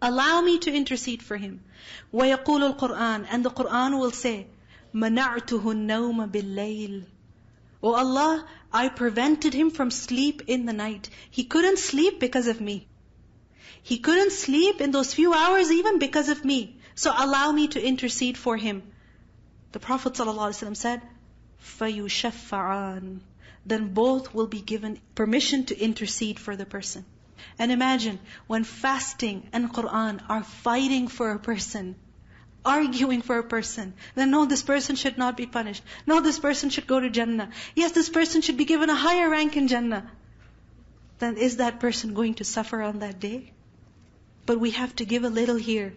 Allow me to intercede for him. وَيَقُولُ الْقُرْآنِ, and the Qur'an will say, مَنَعْتُهُ النَّوْمَ بِاللَّيْلِ. Oh Allah, I prevented him from sleep in the night. He couldn't sleep because of me. He couldn't sleep in those few hours even because of me. So allow me to intercede for him. The Prophet ﷺ said, فَيُشَفَّعَانِ, then both will be given permission to intercede for the person. And imagine when fasting and Qur'an are fighting for a person, arguing for a person, then no, this person should not be punished. No, this person should go to Jannah. Yes, this person should be given a higher rank in Jannah. Then is that person going to suffer on that day? But we have to give a little here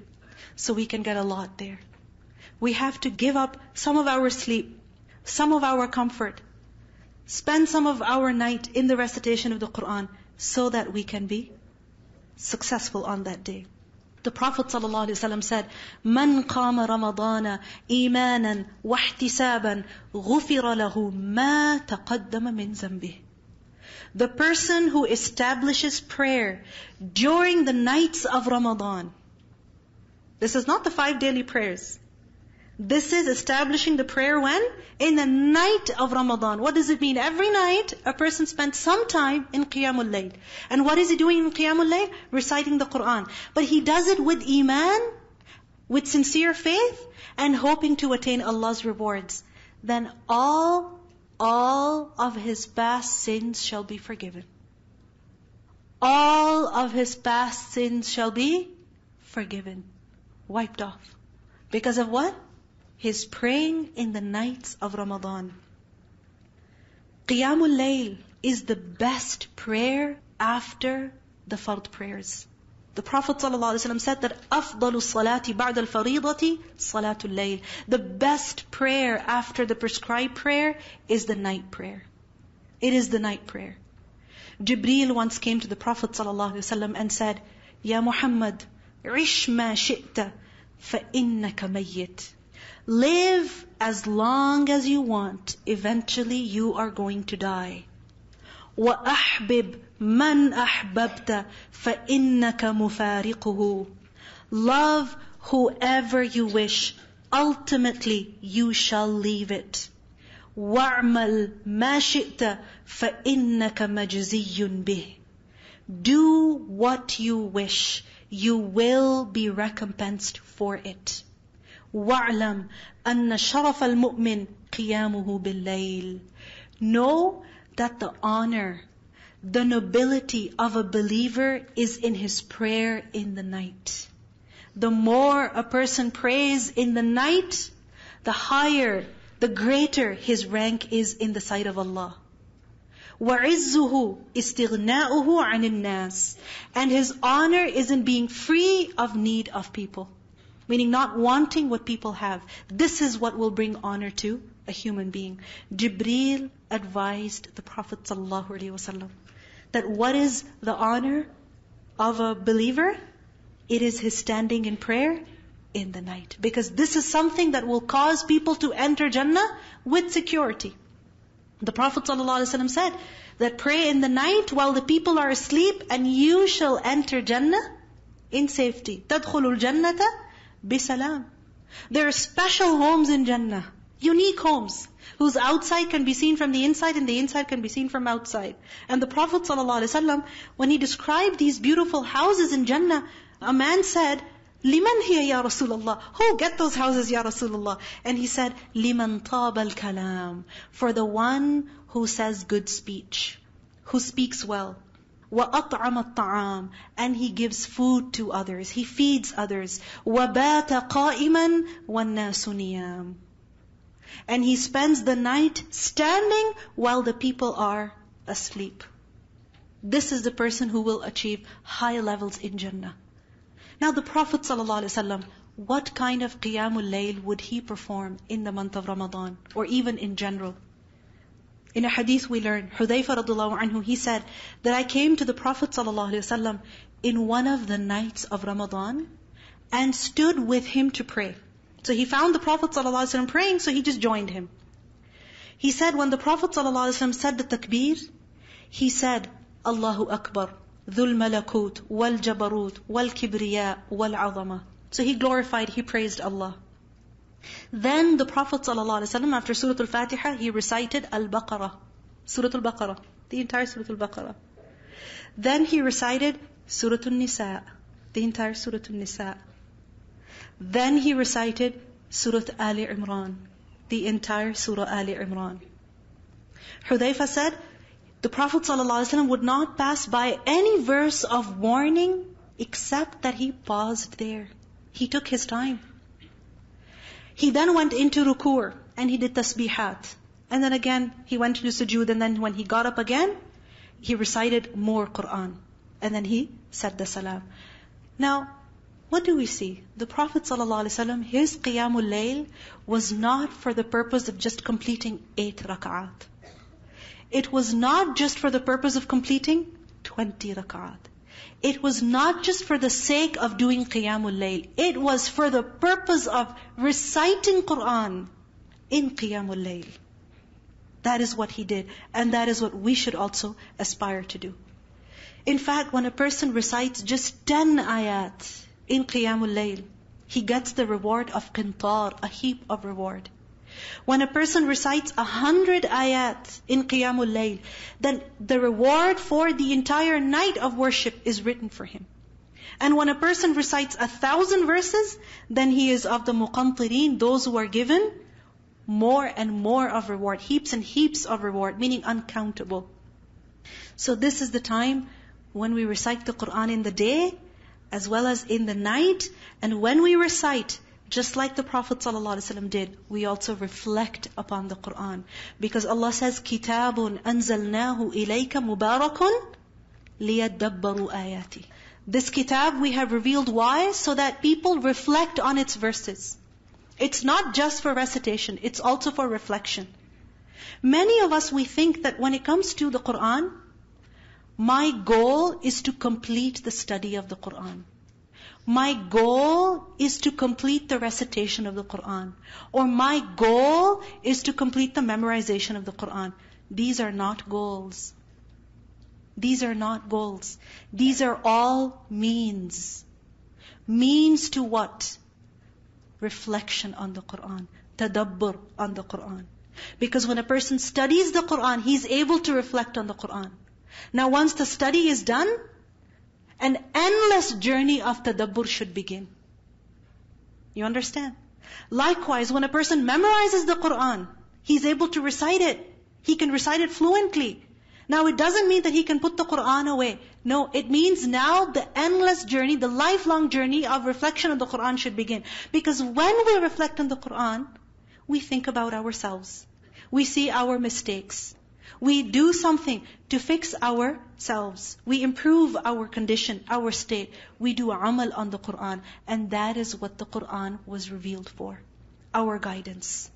so we can get a lot there. We have to give up some of our sleep, some of our comfort, spend some of our night in the recitation of the Qur'an so that we can be successful on that day. The Prophet ﷺ said, مَنْ قَامَ رَمَضَانَ إِيمَانًا وَاحْتِسَابًا غُفِرَ لَهُ مَا تَقَدَّمَ مِنْ ذَنْبِهِ. The person who establishes prayer during the nights of Ramadan. This is not the 5 daily prayers. This is establishing the prayer when? In the night of Ramadan. What does it mean? Every night, a person spends some time in Qiyamul Layl. And what is he doing in Qiyamul Layl? Reciting the Qur'an. But he does it with iman, with sincere faith, and hoping to attain Allah's rewards. Then all of his past sins shall be forgiven. All of his past sins shall be forgiven. Wiped off. Because of what? His praying in the nights of Ramadan. Qiyamul Layl is the best prayer after the fard prayers. The Prophet ﷺ said that أَفْضَلُ الصَّلَاةِ بَعْدَ الْفَرِيضَةِ صَلَاةُ اللَّيْلِ. The best prayer after the prescribed prayer is the night prayer. It is the night prayer. Jibreel once came to the Prophet ﷺ and said, Ya Muhammad, عِشْ مَا شِئْتَ فَإِنَّكَ مَيِّتٌ. Live as long as you want. Eventually you are going to die. وَأَحْبِبْ مَنْ أَحْبَبْتَ فَإِنَّكَ مُفَارِقُهُ. Love whoever you wish. Ultimately you shall leave it. وَاعْمَلْ مَا شِئْتَ فَإِنَّكَ مَجْزِيٌّ بِهِ. Do what you wish. You will be recompensed for it. وَاعْلَمْ أَنَّ شَرَفَ الْمُؤْمِنِ قِيَامُهُ بِاللَّيْلِ. Know that the honor, the nobility of a believer is in his prayer in the night. The more a person prays in the night, the higher, the greater his rank is in the sight of Allah. وَعِزُّهُ إِسْتِغْنَاؤُهُ عَنِ النَّاسِ. And his honor is in being free of need of people. Meaning not wanting what people have. This is what will bring honor to a human being. Jibreel advised the Prophet ﷺ that what is the honor of a believer? It is his standing in prayer in the night. Because this is something that will cause people to enter Jannah with security. The Prophet ﷺ said that pray in the night while the people are asleep and you shall enter Jannah in safety. تَدْخُلُ الْجَنَّةَ بِسَلَامٍ. There are special homes in Jannah, unique homes, whose outside can be seen from the inside and the inside can be seen from outside. And the Prophet ﷺ, when he described these beautiful houses in Jannah, a man said, لِمَنْ هِيَ يَا رَسُولَ اللَّهِ. Who get those houses, Ya Rasulullah? And he said, لِمَنْ طَابَ الْكَلَامِ. For the one who says good speech, who speaks well. وَأَطْعَمَ الطَّعَامِ. And he gives food to others, he feeds others. وَبَاتَ قَائِمًا وَالنَّاسُ نِيَامٌ. And he spends the night standing while the people are asleep. This is the person who will achieve high levels in Jannah. Now the Prophet ﷺ, what kind of Qiyamul Layl would he perform in the month of Ramadan, or even in general? In a hadith we learn, Hudayfa radhiallahu anhu, he said that I came to the Prophet ﷺ in one of the nights of Ramadan and stood with him to pray. So he found the Prophet ﷺ praying, so he just joined him. He said when the Prophet ﷺ said the takbir, he said, Allahu Akbar, ذُو الْمَلَكُوتِ وَالْجَبَرُوتِ وَالْكِبْرِيَاءِ وَالْعَظَمَةِ. So he glorified, he praised Allah. Then the Prophet ﷺ, after Surah Al-Fatiha, he recited Al-Baqarah, Surah Al-Baqarah, the entire Surah Al-Baqarah. Then he recited Surah Al-Nisa, the entire Surah Al-Nisa. Then he recited Surah Ali Imran, the entire Surah Ali Imran. Hudayfa said, the Prophet ﷺ would not pass by any verse of warning except that he paused there. He took his time. He then went into ruku' and he did tasbihat. And then again, he went into sujood, and then when he got up again, he recited more Quran. And then he said the salam. Now, what do we see? The Prophet ﷺ, his qiyamul layl was not for the purpose of just completing 8 rak'at. It was not just for the purpose of completing 20 rak'at. It was not just for the sake of doing qiyamul layl. It was for the purpose of reciting Quran in qiyamul layl. That is what he did. And that is what we should also aspire to do. In fact, when a person recites just 10 ayat in qiyamul layl, he gets the reward of qintar, a heap of reward. When a person recites 100 ayat in qiyamul layl, then the reward for the entire night of worship is written for him. And when a person recites 1,000 verses, then he is of the muqantireen, those who are given more and more of reward, heaps and heaps of reward, meaning uncountable. So this is the time when we recite the Quran in the day, as well as in the night. And when we recite, just like the Prophet ﷺ did, we also reflect upon the Quran. Because Allah says, كِتَابٌ أَنزَلْنَاهُ إِلَيْكَ مُبَارَكٌ لِيَدَّبَّرُوا آيَاتِهِ. This kitab we have revealed. Why? So that people reflect on its verses. It's not just for recitation, it's also for reflection. Many of us, we think that when it comes to the Quran, my goal is to complete the study of the Quran. My goal is to complete the recitation of the Quran. Or my goal is to complete the memorization of the Quran. These are not goals. These are not goals. These are all means. Means to what? Reflection on the Quran. Tadabbur on the Quran. Because when a person studies the Quran, he's able to reflect on the Quran. Now once the study is done, an endless journey of tadabbur should begin. You understand? Likewise, when a person memorizes the Quran, he's able to recite it. He can recite it fluently. Now it doesn't mean that he can put the Quran away. No, it means now the endless journey, the lifelong journey of reflection on the Quran should begin. Because when we reflect on the Quran, we think about ourselves. We see our mistakes. We do something to fix ourselves. We improve our condition, our state. We do amal on the Quran. And that is what the Quran was revealed for. Our guidance.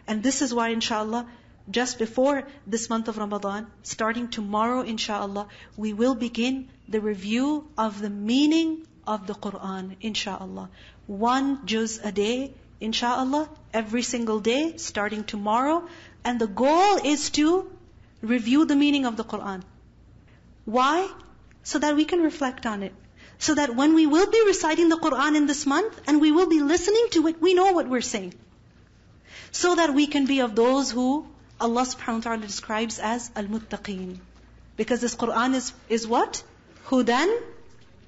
And this is why, inshallah, just before this month of Ramadan, starting tomorrow, inshallah, we will begin the review of the meaning of the Quran, inshallah. 1 juz a day, inshallah, every single day, starting tomorrow. And the goal is to review the meaning of the Quran. Why? So that we can reflect on it. So that when we will be reciting the Quran in this month, and we will be listening to it, we know what we're saying. So that we can be of those who Allah subhanahu wa ta'ala describes as al-muttaqeen. Because this Quran is what? Hudan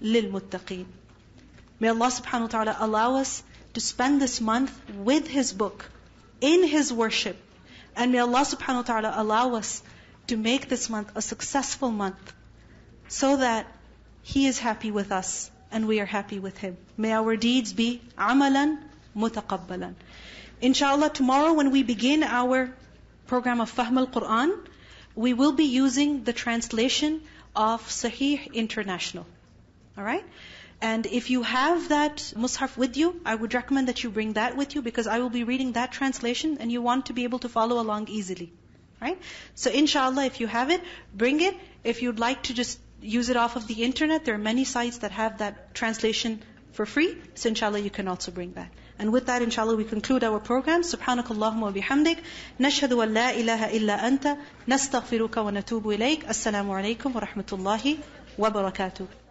lil-muttaqeen. May Allah subhanahu wa ta'ala allow us to spend this month with His book, in His worship. And may Allah subhanahu wa ta'ala allow us to make this month a successful month, so that He is happy with us and we are happy with Him. May our deeds be amalan mutaqabbalan. Inshallah, tomorrow when we begin our program of Fahm al-Quran, we will be using the translation of Sahih International. Alright? And if you have that mushaf with you, I would recommend that you bring that with you, because I will be reading that translation and you want to be able to follow along easily. Right? So inshallah, if you have it, bring it. If you'd like to just use it off of the internet, there are many sites that have that translation for free. So inshallah, you can also bring that. And with that, inshallah, we conclude our program. Subhanakallahumma wa bihamdik. Nashhadu an la ilaha illa anta. Nastaghfiruka wa natubu ilayk. Assalamu alaikum wa rahmatullahi wa barakatuh.